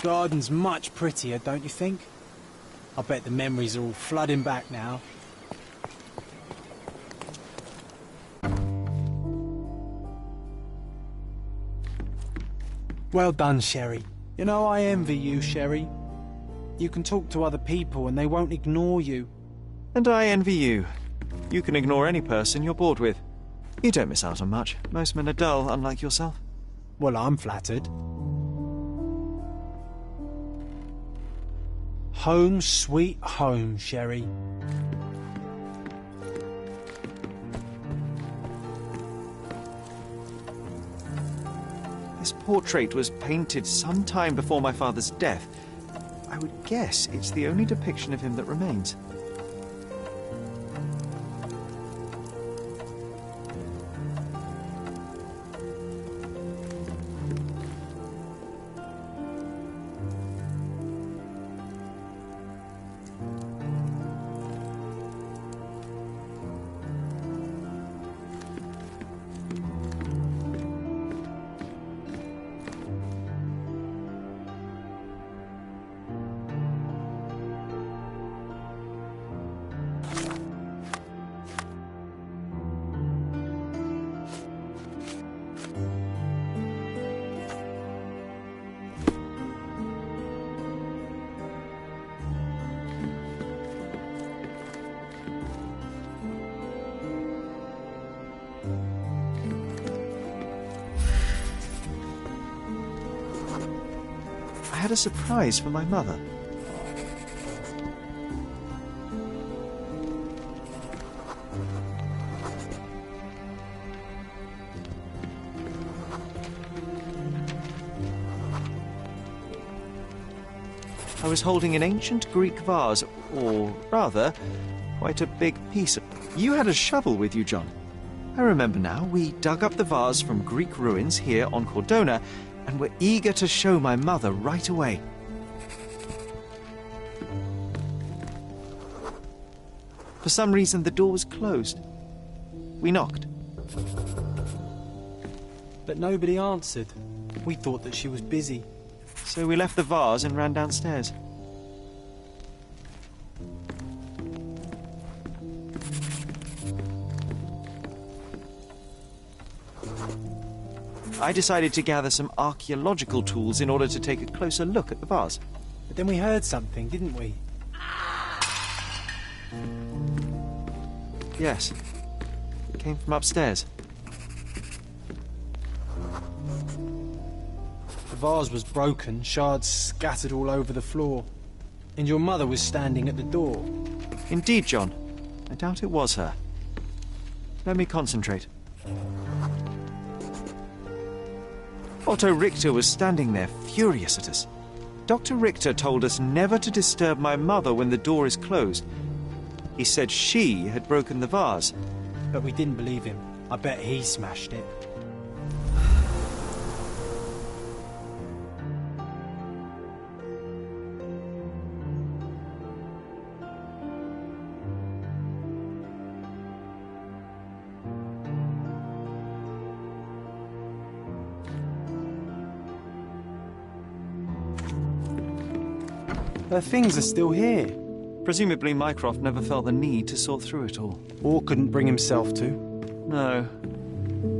Garden's much prettier, don't you think? I bet the memories are all flooding back now. Well done, Sherry. You know, I envy you, Sherry. You can talk to other people and they won't ignore you. And I envy you. You can ignore any person you're bored with. You don't miss out on much. Most men are dull, unlike yourself. Well, I'm flattered. Home sweet home, Sherry. This portrait was painted some time before my father's death. I would guess it's the only depiction of him that remains. I had a surprise for my mother. I was holding an ancient Greek vase, or rather, quite a big piece of... You had a shovel with you, John. I remember now. We dug up the vase from Greek ruins here on Cordona, and were eager to show my mother right away. For some reason, the door was closed. We knocked. But nobody answered. We thought that she was busy. So we left the vase and ran downstairs. I decided to gather some archaeological tools in order to take a closer look at the vase. But then we heard something, didn't we? Yes. It came from upstairs. The vase was broken, shards scattered all over the floor. And your mother was standing at the door. Indeed, John. I doubt it was her. Let me concentrate. Otto Richter was standing there, furious at us. Dr. Richter told us never to disturb my mother when the door is closed. He said she had broken the vase. But we didn't believe him. I bet he smashed it. Her things are still here. Presumably Mycroft never felt the need to sort through it all. Or couldn't bring himself to. No.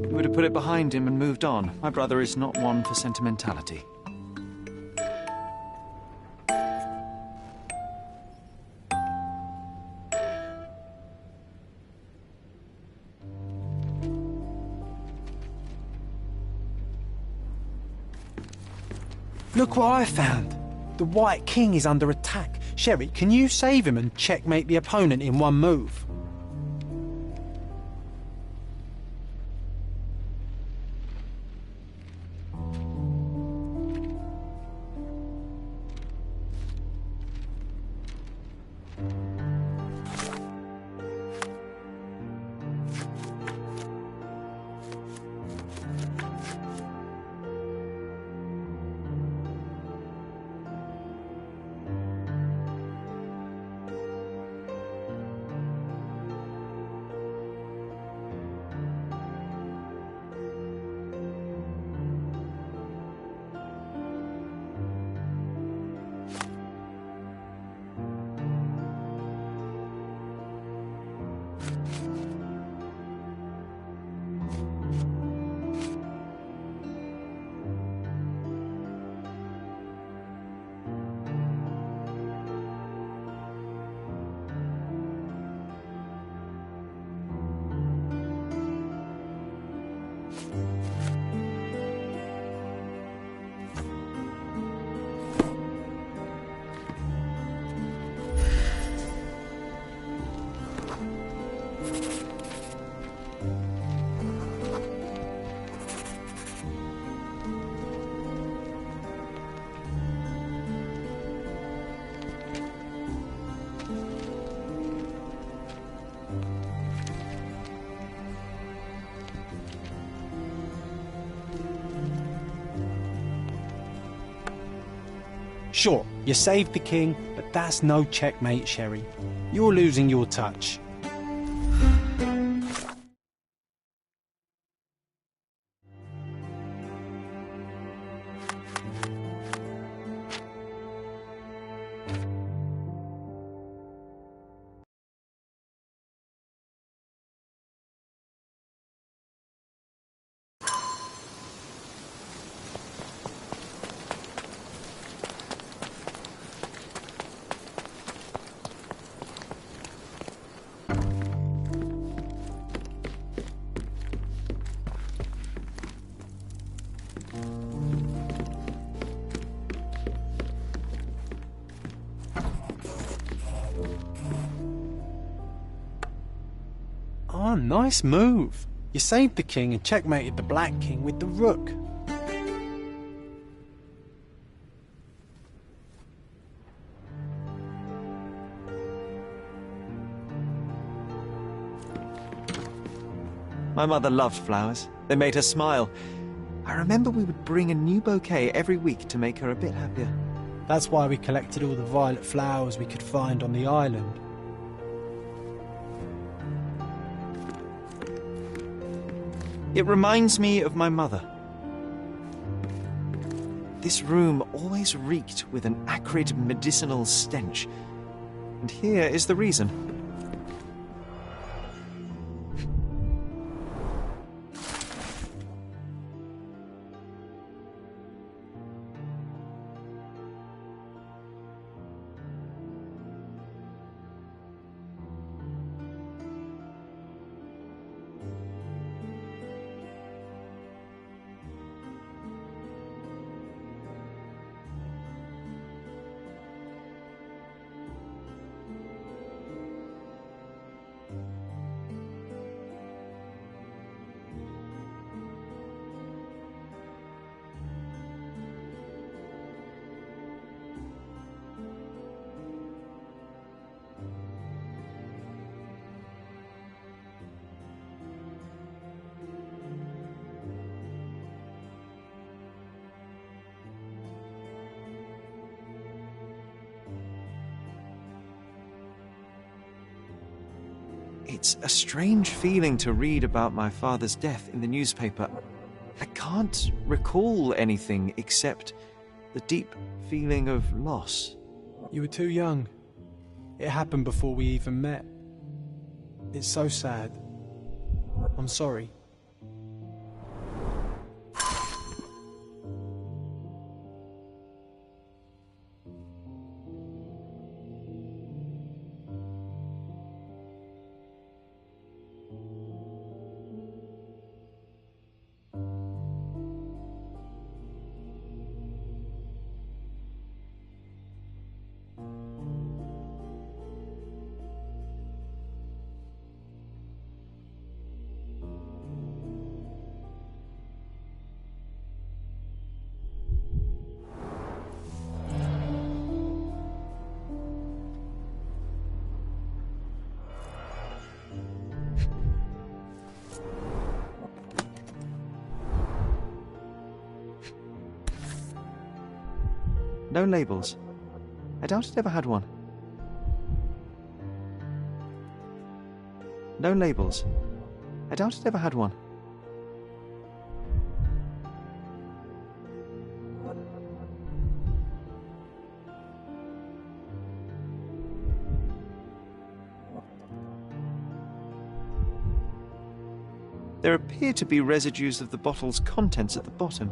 He would have put it behind him and moved on. My brother is not one for sentimentality. Look what I found. The White King is under attack. Sherry, can you save him and checkmate the opponent in one move? Sure, you saved the king, but that's no checkmate, Sherry. You're losing your touch. Oh, nice move. You saved the king and checkmated the Black King with the rook. My mother loved flowers. They made her smile. I remember we would bring a new bouquet every week to make her a bit happier. That's why we collected all the violet flowers we could find on the island. It reminds me of my mother. This room always reeked with an acrid medicinal stench. And here is the reason. It's a strange feeling to read about my father's death in the newspaper. I can't recall anything except the deep feeling of loss. You were too young. It happened before we even met. It's so sad. I'm sorry. No labels. I doubt it ever had one. No labels. I doubt it ever had one. There appear to be residues of the bottle's contents at the bottom.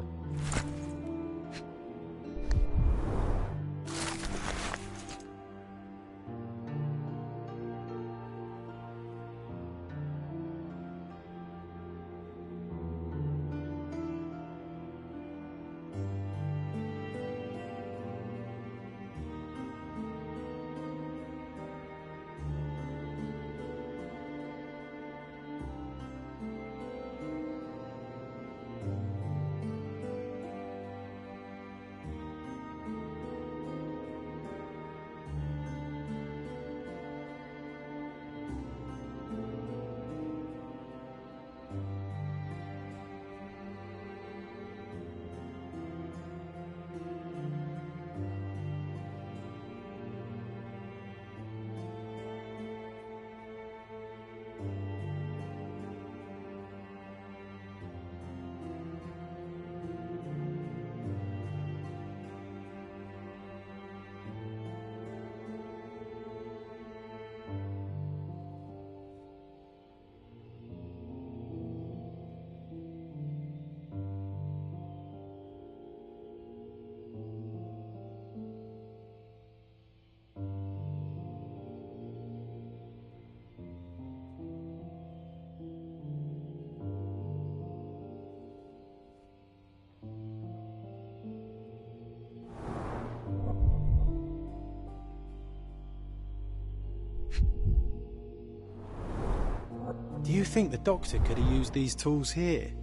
Do you think the doctor could have used these tools here?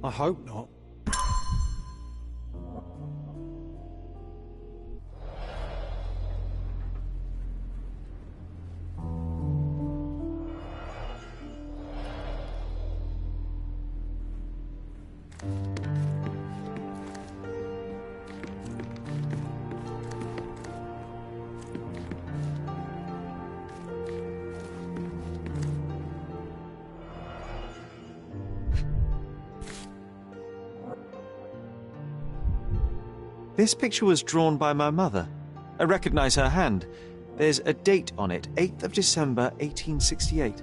I hope not. This picture was drawn by my mother. I recognize her hand. There's a date on it, 8th of December, 1868.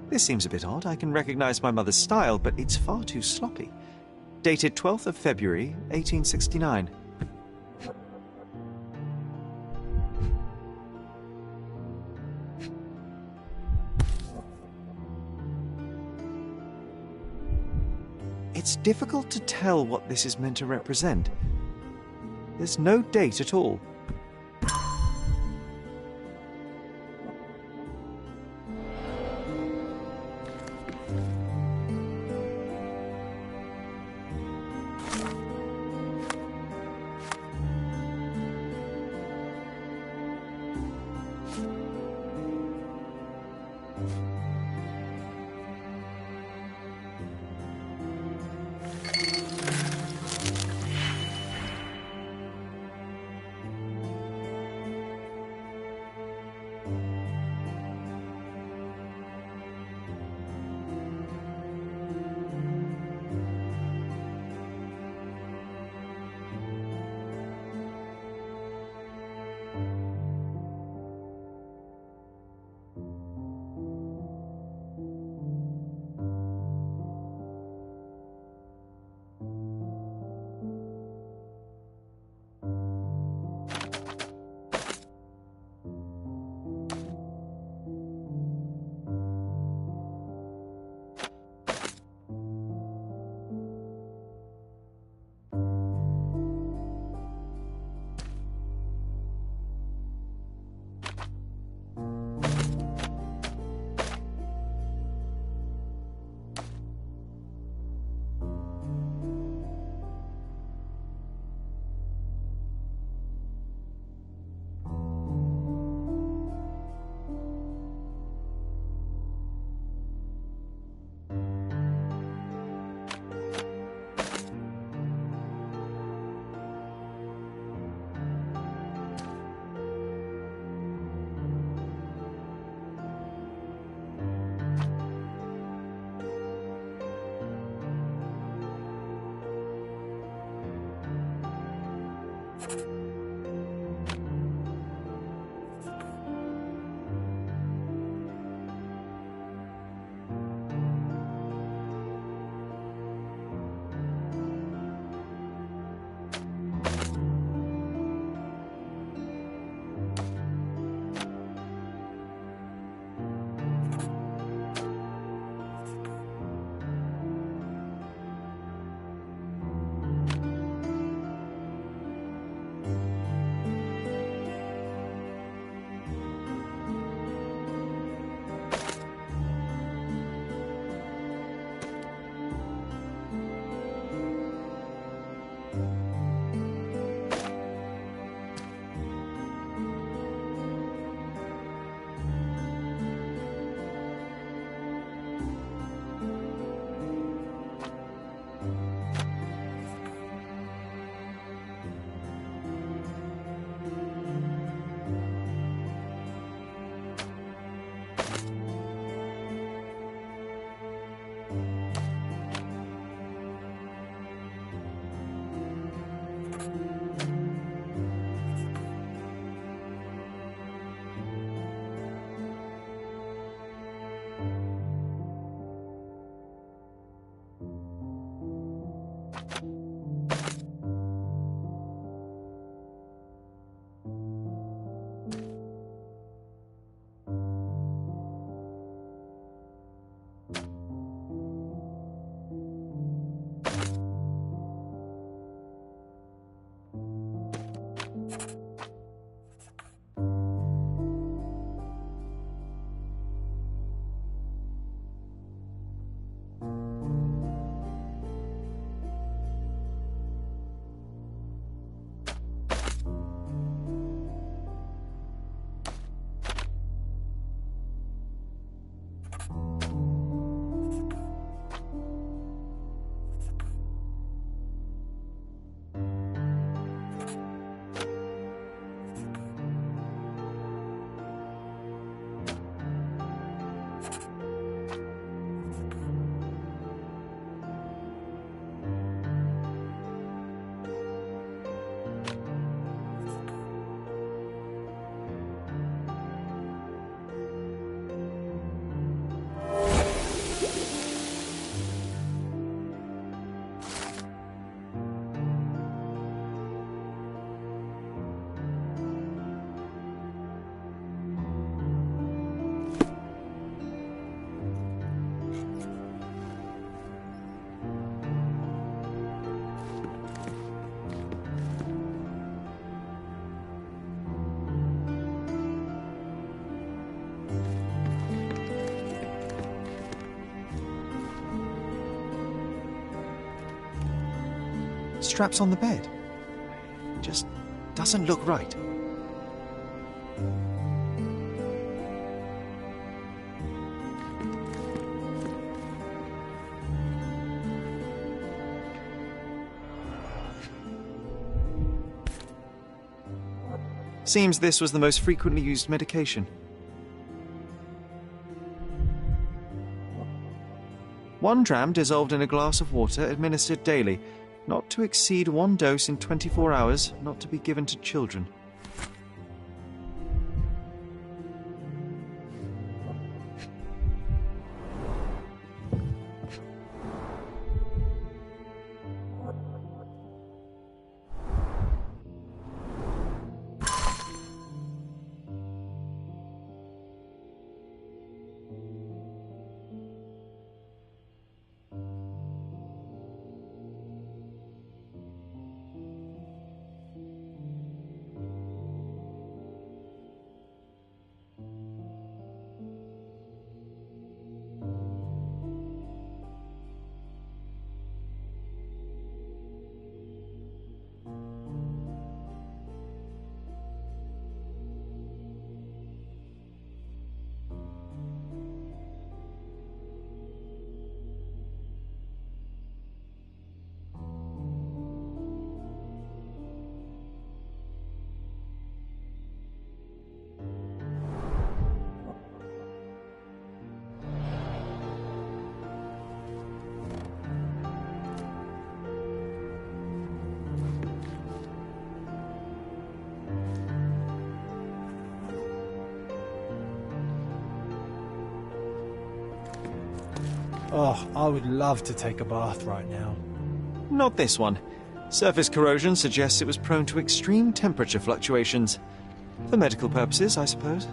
This seems a bit odd. I can recognize my mother's style, but it's far too sloppy. Dated 12th of February, 1869. It's difficult to tell what this is meant to represent. There's no date at all. Straps on the bed. Just doesn't look right. Seems this was the most frequently used medication. One dram dissolved in a glass of water, administered daily, not to exceed 1 dose in 24 hours, not to be given to children. Oh, I would love to take a bath right now. Not this one. Surface corrosion suggests it was prone to extreme temperature fluctuations. For medical purposes, I suppose.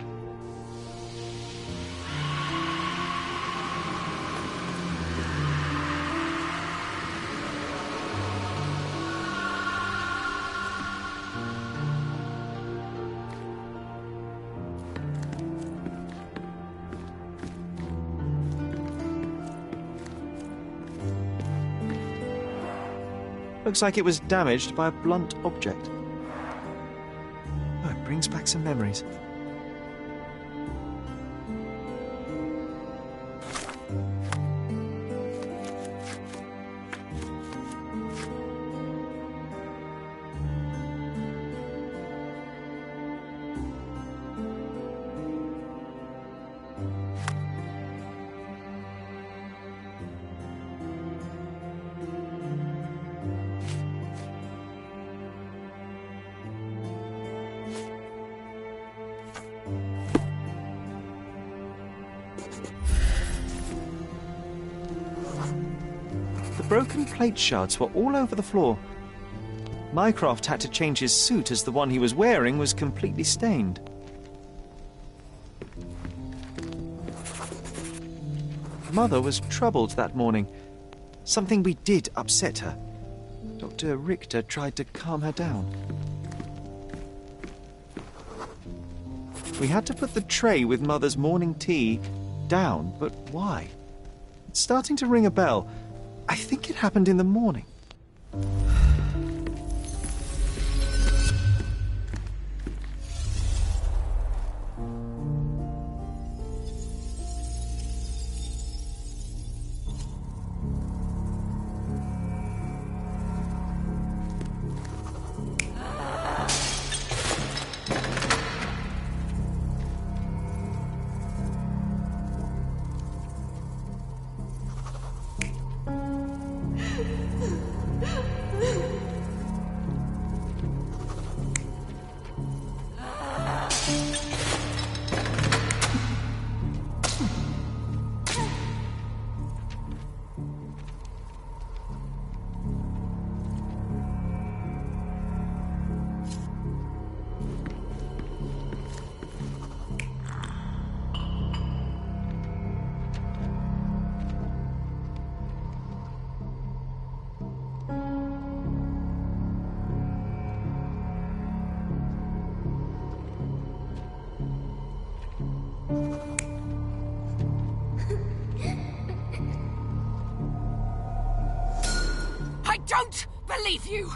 Looks like it was damaged by a blunt object. Oh, it brings back some memories. Broken plate shards were all over the floor. Mycroft had to change his suit as the one he was wearing was completely stained. Mother was troubled that morning. Something we did upset her. Dr. Richter tried to calm her down. We had to put the tray with Mother's morning tea down, but why? It's starting to ring a bell. I think it happened in the morning. don't believe you!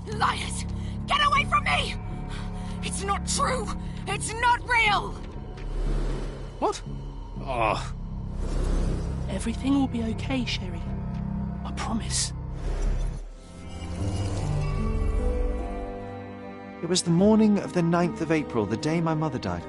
Liars! Get away from me! It's not true! It's not real! What? Oh. Everything will be okay, Sherry. I promise. It was the morning of the 9th of April, the day my mother died.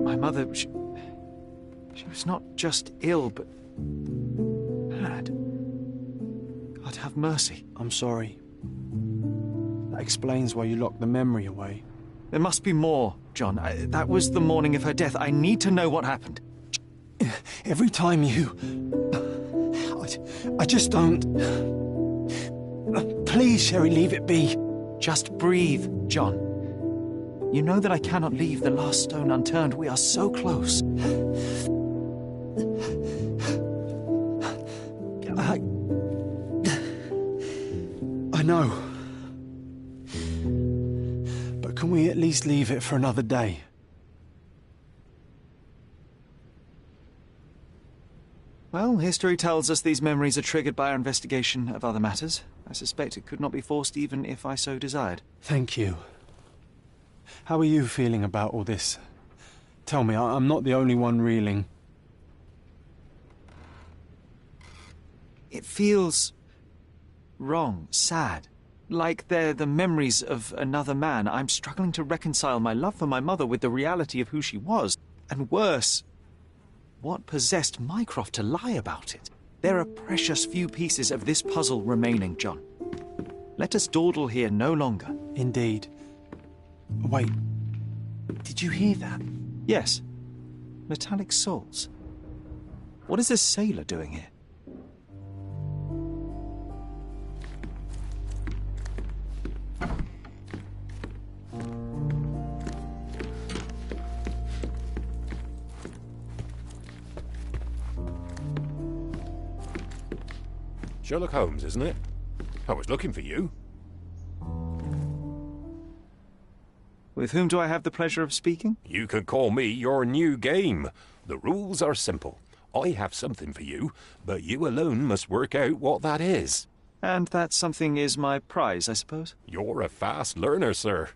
My mother, she was not just ill, but mad. God have mercy. I'm sorry. That explains why you locked the memory away. There must be more, John. That was the morning of her death. I need to know what happened. Every time you... I just don't... Please, Sherry, leave it be. Just breathe, John. You know that I cannot leave the last stone unturned. We are so close. I know. But can we at least leave it for another day? Well, history tells us these memories are triggered by our investigation of other matters. I suspect it could not be forced even if I so desired. Thank you. How are you feeling about all this? Tell me, I'm not the only one reeling. It feels wrong, sad. Like they're the memories of another man. I'm struggling to reconcile my love for my mother with the reality of who she was. And worse, what possessed Mycroft to lie about it? There are precious few pieces of this puzzle remaining, John. Let us dawdle here no longer. Indeed. Wait, did you hear that? Yes. Metallic souls. What is this sailor doing here? Sherlock Holmes, isn't it? I was looking for you. With whom do I have the pleasure of speaking? You can call me your new game. The rules are simple. I have something for you, but you alone must work out what that is. And that something is my prize, I suppose? You're a fast learner, sir.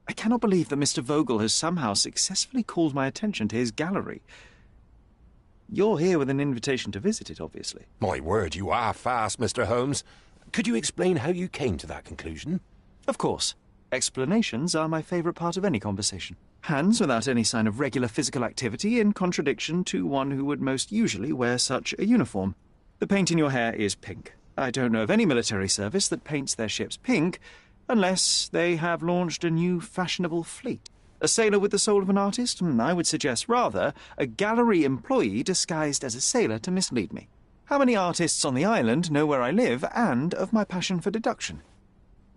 I cannot believe that Mr. Vogel has somehow successfully called my attention to his gallery. You're here with an invitation to visit it, obviously. My word, you are fast, Mr. Holmes. Could you explain how you came to that conclusion? Of course. Explanations are my favourite part of any conversation. Hands without any sign of regular physical activity, in contradiction to one who would most usually wear such a uniform. The paint in your hair is pink. I don't know of any military service that paints their ships pink, unless they have launched a new fashionable fleet. A sailor with the soul of an artist? I would suggest rather a gallery employee disguised as a sailor to mislead me. How many artists on the island know where I live and of my passion for deduction?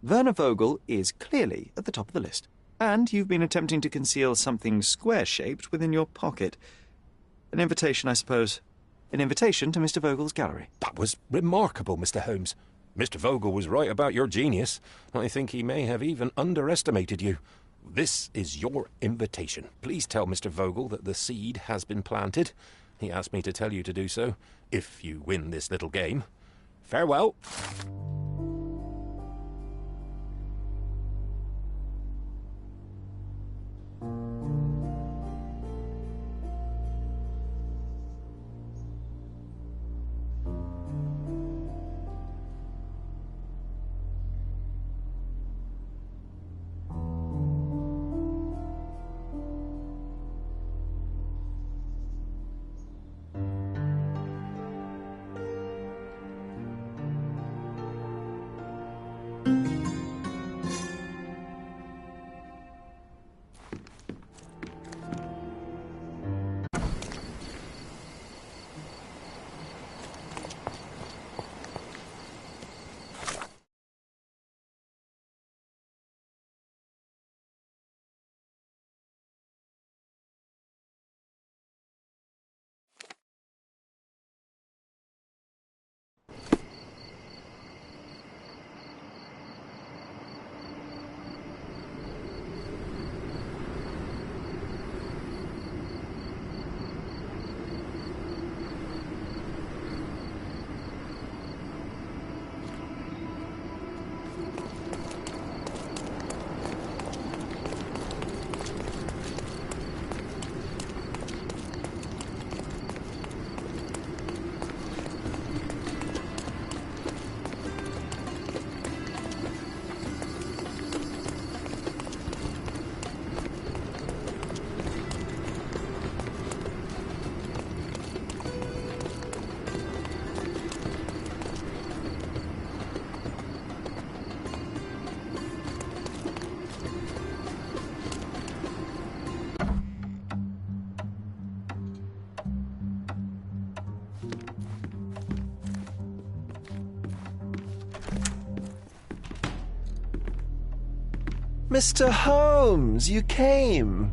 Werner Vogel is clearly at the top of the list. And you've been attempting to conceal something square-shaped within your pocket. An invitation, I suppose. An invitation to Mr. Vogel's gallery. That was remarkable, Mr. Holmes. Mr. Vogel was right about your genius. I think he may have even underestimated you. This is your invitation. Please tell Mr. Vogel that the seed has been planted. He asked me to tell you to do so, if you win this little game. Farewell. Mr. Holmes, you came.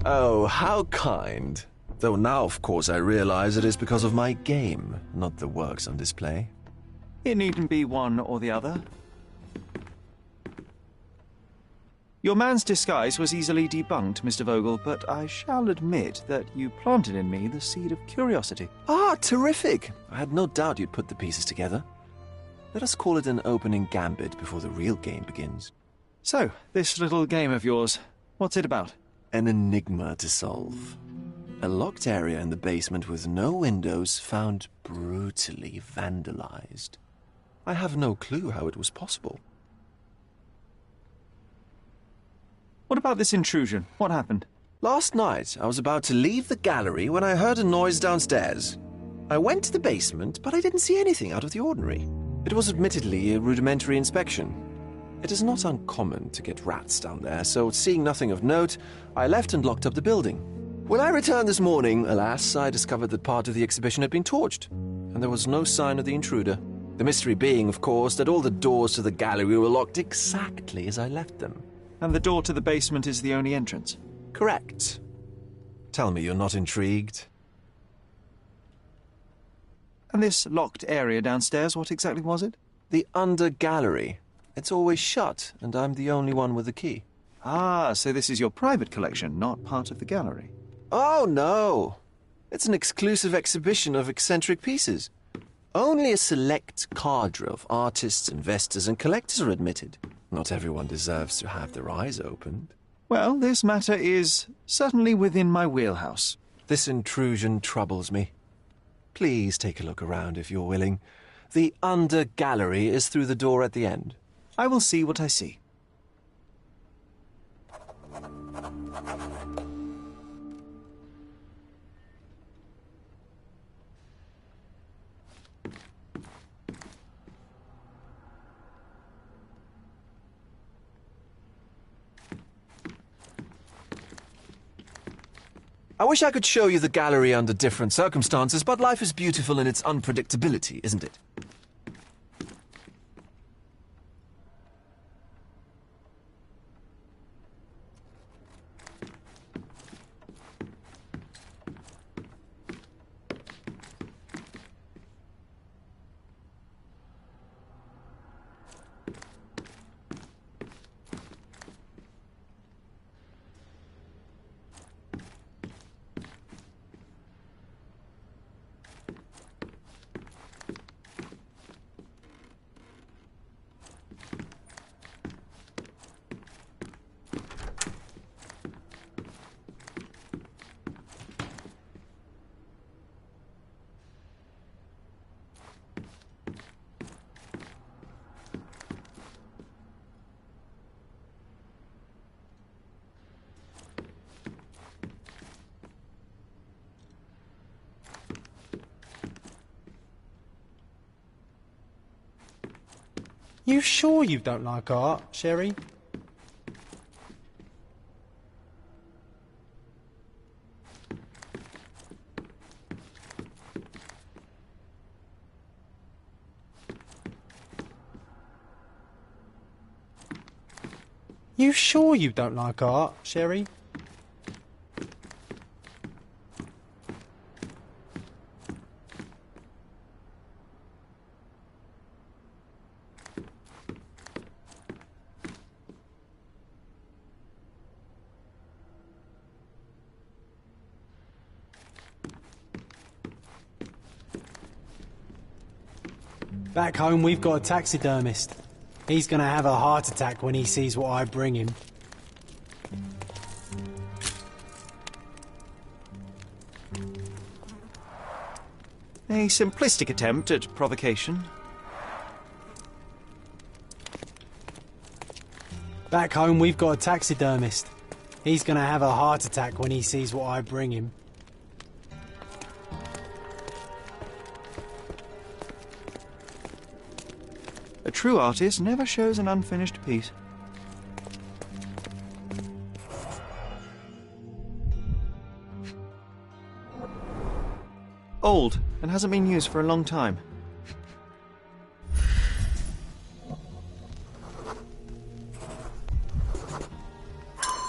Oh, how kind. Though now, of course, I realize it is because of my game, not the works on display. It needn't be one or the other. Your man's disguise was easily debunked, Mr. Vogel, but I shall admit that you planted in me the seed of curiosity. Ah, terrific! I had no doubt you'd put the pieces together. Let us call it an opening gambit before the real game begins. So, this little game of yours, what's it about? An enigma to solve. A locked area in the basement with no windows found brutally vandalized. I have no clue how it was possible. What about this intrusion? What happened? Last night, I was about to leave the gallery when I heard a noise downstairs. I went to the basement, but I didn't see anything out of the ordinary. It was admittedly a rudimentary inspection. It is not uncommon to get rats down there, so seeing nothing of note, I left and locked up the building. When I returned this morning, alas, I discovered that part of the exhibition had been torched, and there was no sign of the intruder. The mystery being, of course, that all the doors to the gallery were locked exactly as I left them. And the door to the basement is the only entrance? Correct. Tell me you're not intrigued. And this locked area downstairs, what exactly was it? The under gallery. It's always shut, and I'm the only one with the key. Ah, so this is your private collection, not part of the gallery. Oh, no. It's an exclusive exhibition of eccentric pieces. Only a select cadre of artists, investors, and collectors are admitted. Not everyone deserves to have their eyes opened. Well, this matter is certainly within my wheelhouse. This intrusion troubles me. Please take a look around if you're willing. The under gallery is through the door at the end. I will see what I see. I wish I could show you the gallery under different circumstances, but life is beautiful in its unpredictability, isn't it? You sure you don't like art, Sherry? You sure you don't like art, Sherry? Back home, we've got a taxidermist. He's gonna have a heart attack when he sees what I bring him. A simplistic attempt at provocation. Back home, we've got a taxidermist. He's gonna have a heart attack when he sees what I bring him. A true artist never shows an unfinished piece. Old, and hasn't been used for a long time.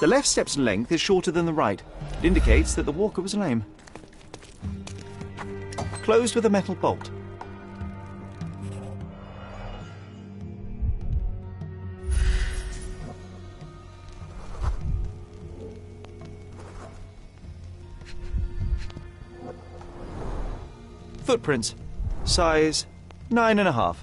The left step's length is shorter than the right. It indicates that the walker was lame. Closed with a metal bolt. Footprints. Size 9.5.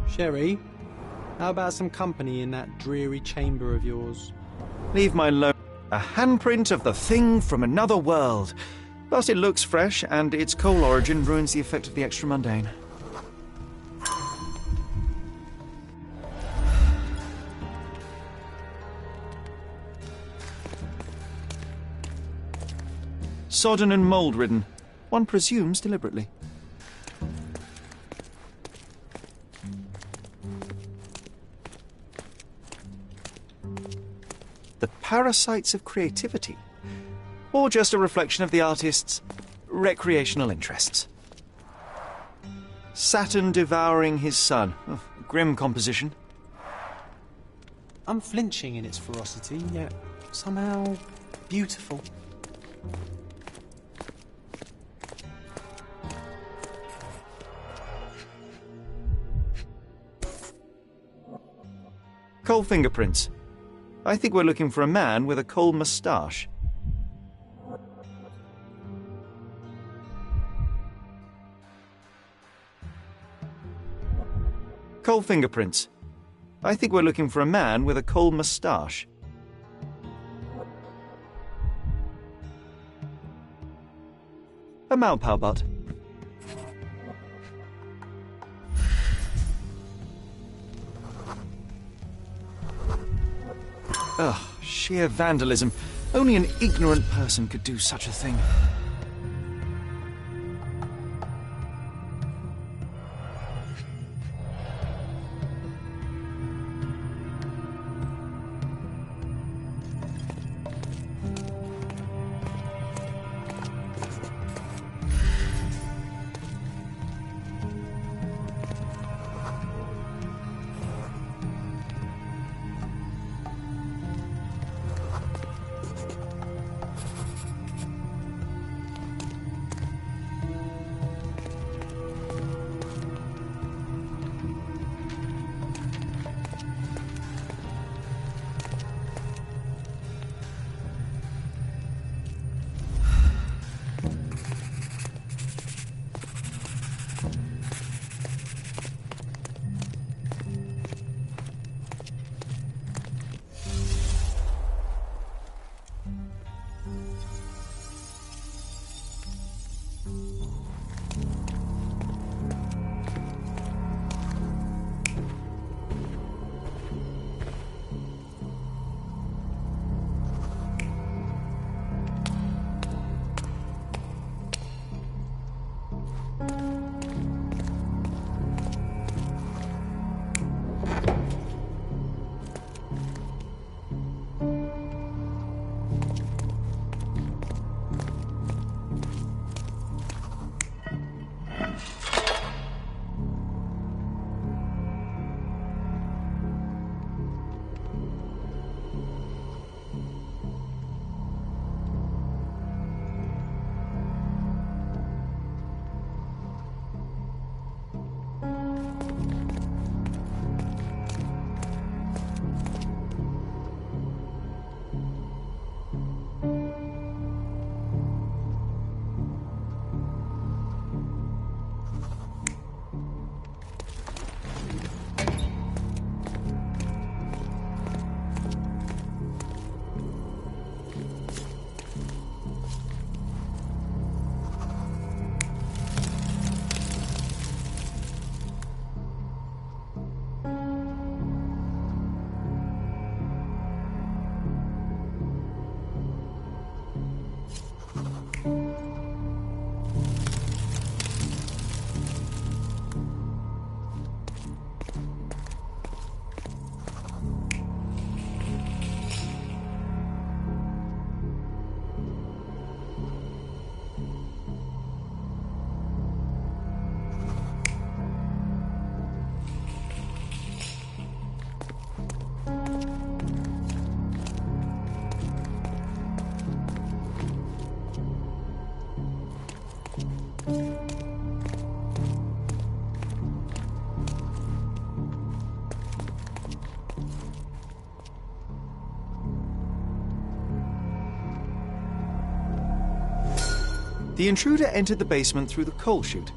Sherry, how about some company in that dreary chamber of yours? Leave my alone. A handprint of the thing from another world. But it looks fresh, and its coal origin ruins the effect of the extra mundane. Sodden and mould-ridden. One presumes deliberately. The parasites of creativity. Or just a reflection of the artist's recreational interests. Saturn devouring his sun. Oh, grim composition. Unflinching in its ferocity, yet somehow beautiful. Coal fingerprints. I think we're looking for a man with a coal moustache. Coal fingerprints. I think we're looking for a man with a coal moustache. A Malpau butt. Ugh, sheer vandalism. Only an ignorant person could do such a thing. The intruder entered the basement through the coal chute.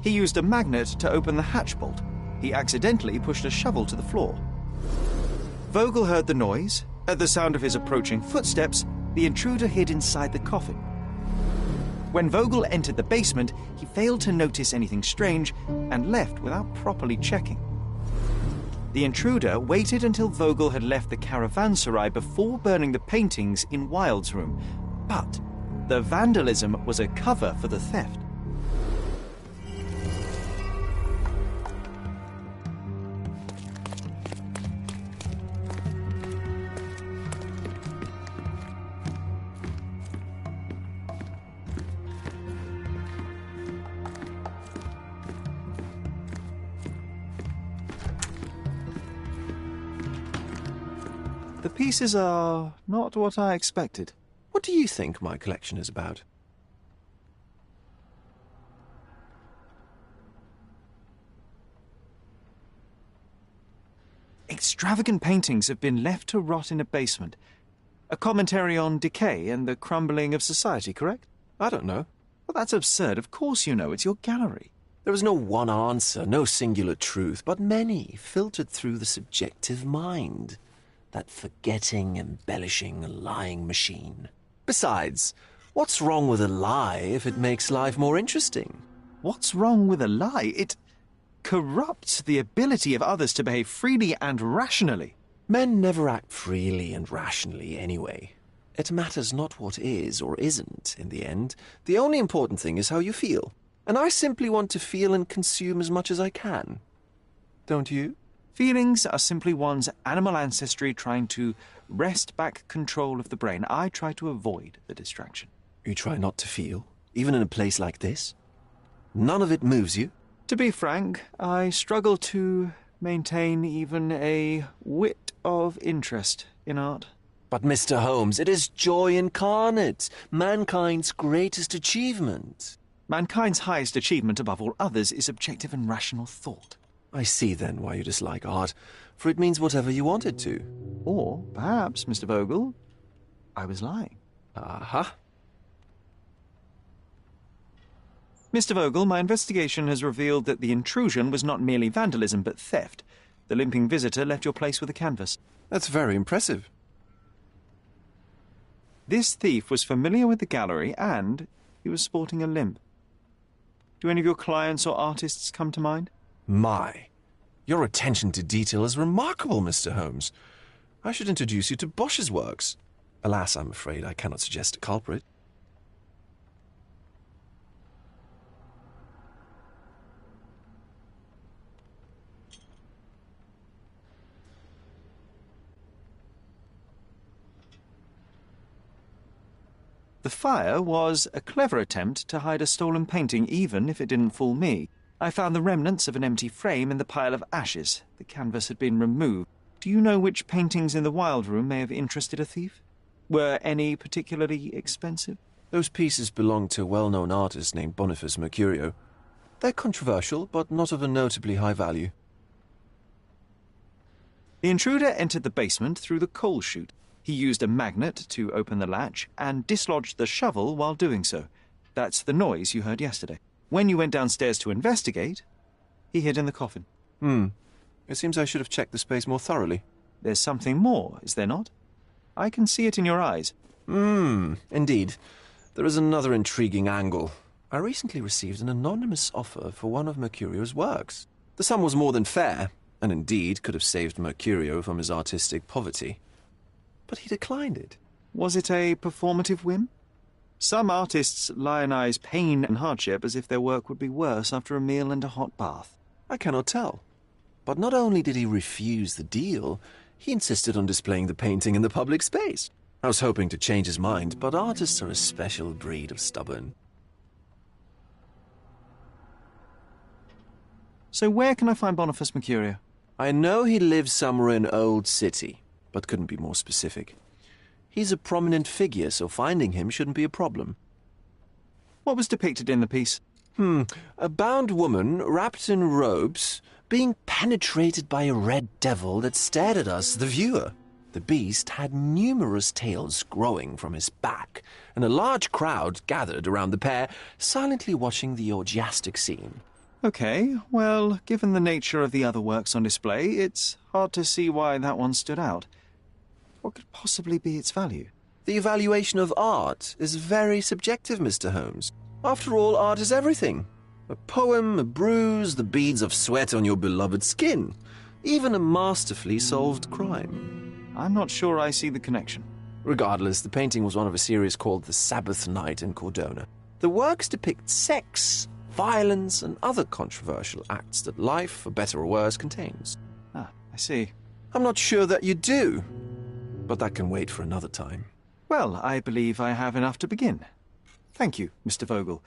He used a magnet to open the hatch bolt. He accidentally pushed a shovel to the floor. Vogel heard the noise. At the sound of his approaching footsteps, the intruder hid inside the coffin. When Vogel entered the basement, he failed to notice anything strange and left without properly checking. The intruder waited until Vogel had left the caravanserai before burning the paintings in Wilde's room. But the vandalism was a cover for the theft. The pieces are not what I expected. What do you think my collection is about? Extravagant paintings have been left to rot in a basement. A commentary on decay and the crumbling of society, correct? I don't know. Well, that's absurd. Of course you know. It's your gallery. There is no one answer, no singular truth, but many filtered through the subjective mind. That forgetting, embellishing, lying machine. Besides, what's wrong with a lie if it makes life more interesting? What's wrong with a lie? It corrupts the ability of others to behave freely and rationally. Men never act freely and rationally anyway. It matters not what is or isn't in the end. The only important thing is how you feel. And I simply want to feel and consume as much as I can. Don't you? Feelings are simply one's animal ancestry trying to wrest back control of the brain. I try to avoid the distraction. You try not to feel, even in a place like this? None of it moves you? To be frank, I struggle to maintain even a whit of interest in art. But, Mr. Holmes, it is joy incarnate, mankind's greatest achievement. Mankind's highest achievement above all others is objective and rational thought. I see, then, why you dislike art, for it means whatever you want it to. Or, perhaps, Mr. Vogel, I was lying. Aha. Mr. Vogel, my investigation has revealed that the intrusion was not merely vandalism, but theft. The limping visitor left your place with a canvas. That's very impressive. This thief was familiar with the gallery, and he was sporting a limp. Do any of your clients or artists come to mind? My, your attention to detail is remarkable, Mr. Holmes. I should introduce you to Bosch's works. Alas, I'm afraid I cannot suggest a culprit. The fire was a clever attempt to hide a stolen painting, even if it didn't fool me. I found the remnants of an empty frame in the pile of ashes. The canvas had been removed. Do you know which paintings in the Wild Room may have interested a thief? Were any particularly expensive? Those pieces belong to a well-known artist named Boniface Mercurio. They're controversial, but not of a notably high value. The intruder entered the basement through the coal chute. He used a magnet to open the latch and dislodged the shovel while doing so. That's the noise you heard yesterday. When you went downstairs to investigate, he hid in the coffin. It seems I should have checked the space more thoroughly. There's something more, is there not? I can see it in your eyes. Indeed. There is another intriguing angle. I recently received an anonymous offer for one of Mercurio's works. The sum was more than fair, and indeed could have saved Mercurio from his artistic poverty. But he declined it. Was it a performative whim? Some artists lionize pain and hardship as if their work would be worse after a meal and a hot bath. I cannot tell. But not only did he refuse the deal, he insisted on displaying the painting in the public space. I was hoping to change his mind, but artists are a special breed of stubborn. So where can I find Boniface Mercurio? I know he lives somewhere in Old City, but couldn't be more specific. He's a prominent figure, so finding him shouldn't be a problem. What was depicted in the piece? A bound woman, wrapped in robes, being penetrated by a red devil that stared at us, the viewer. The beast had numerous tails growing from his back, and a large crowd gathered around the pair, silently watching the orgiastic scene. Okay, well, given the nature of the other works on display, it's hard to see why that one stood out. What could possibly be its value? The evaluation of art is very subjective, Mr. Holmes. After all, art is everything. A poem, a bruise, the beads of sweat on your beloved skin. Even a masterfully solved crime. I'm not sure I see the connection. Regardless, the painting was one of a series called The Sabbath Night in Cordona. The works depict sex, violence, and other controversial acts that life, for better or worse, contains. Ah, I see. I'm not sure that you do, but that can wait for another time. Well, I believe I have enough to begin. Thank you, Mr. Vogel.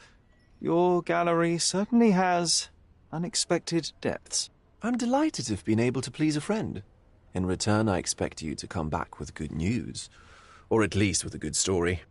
Your gallery certainly has unexpected depths. I'm delighted to have been able to please a friend. In return, I expect you to come back with good news. Or at least with a good story.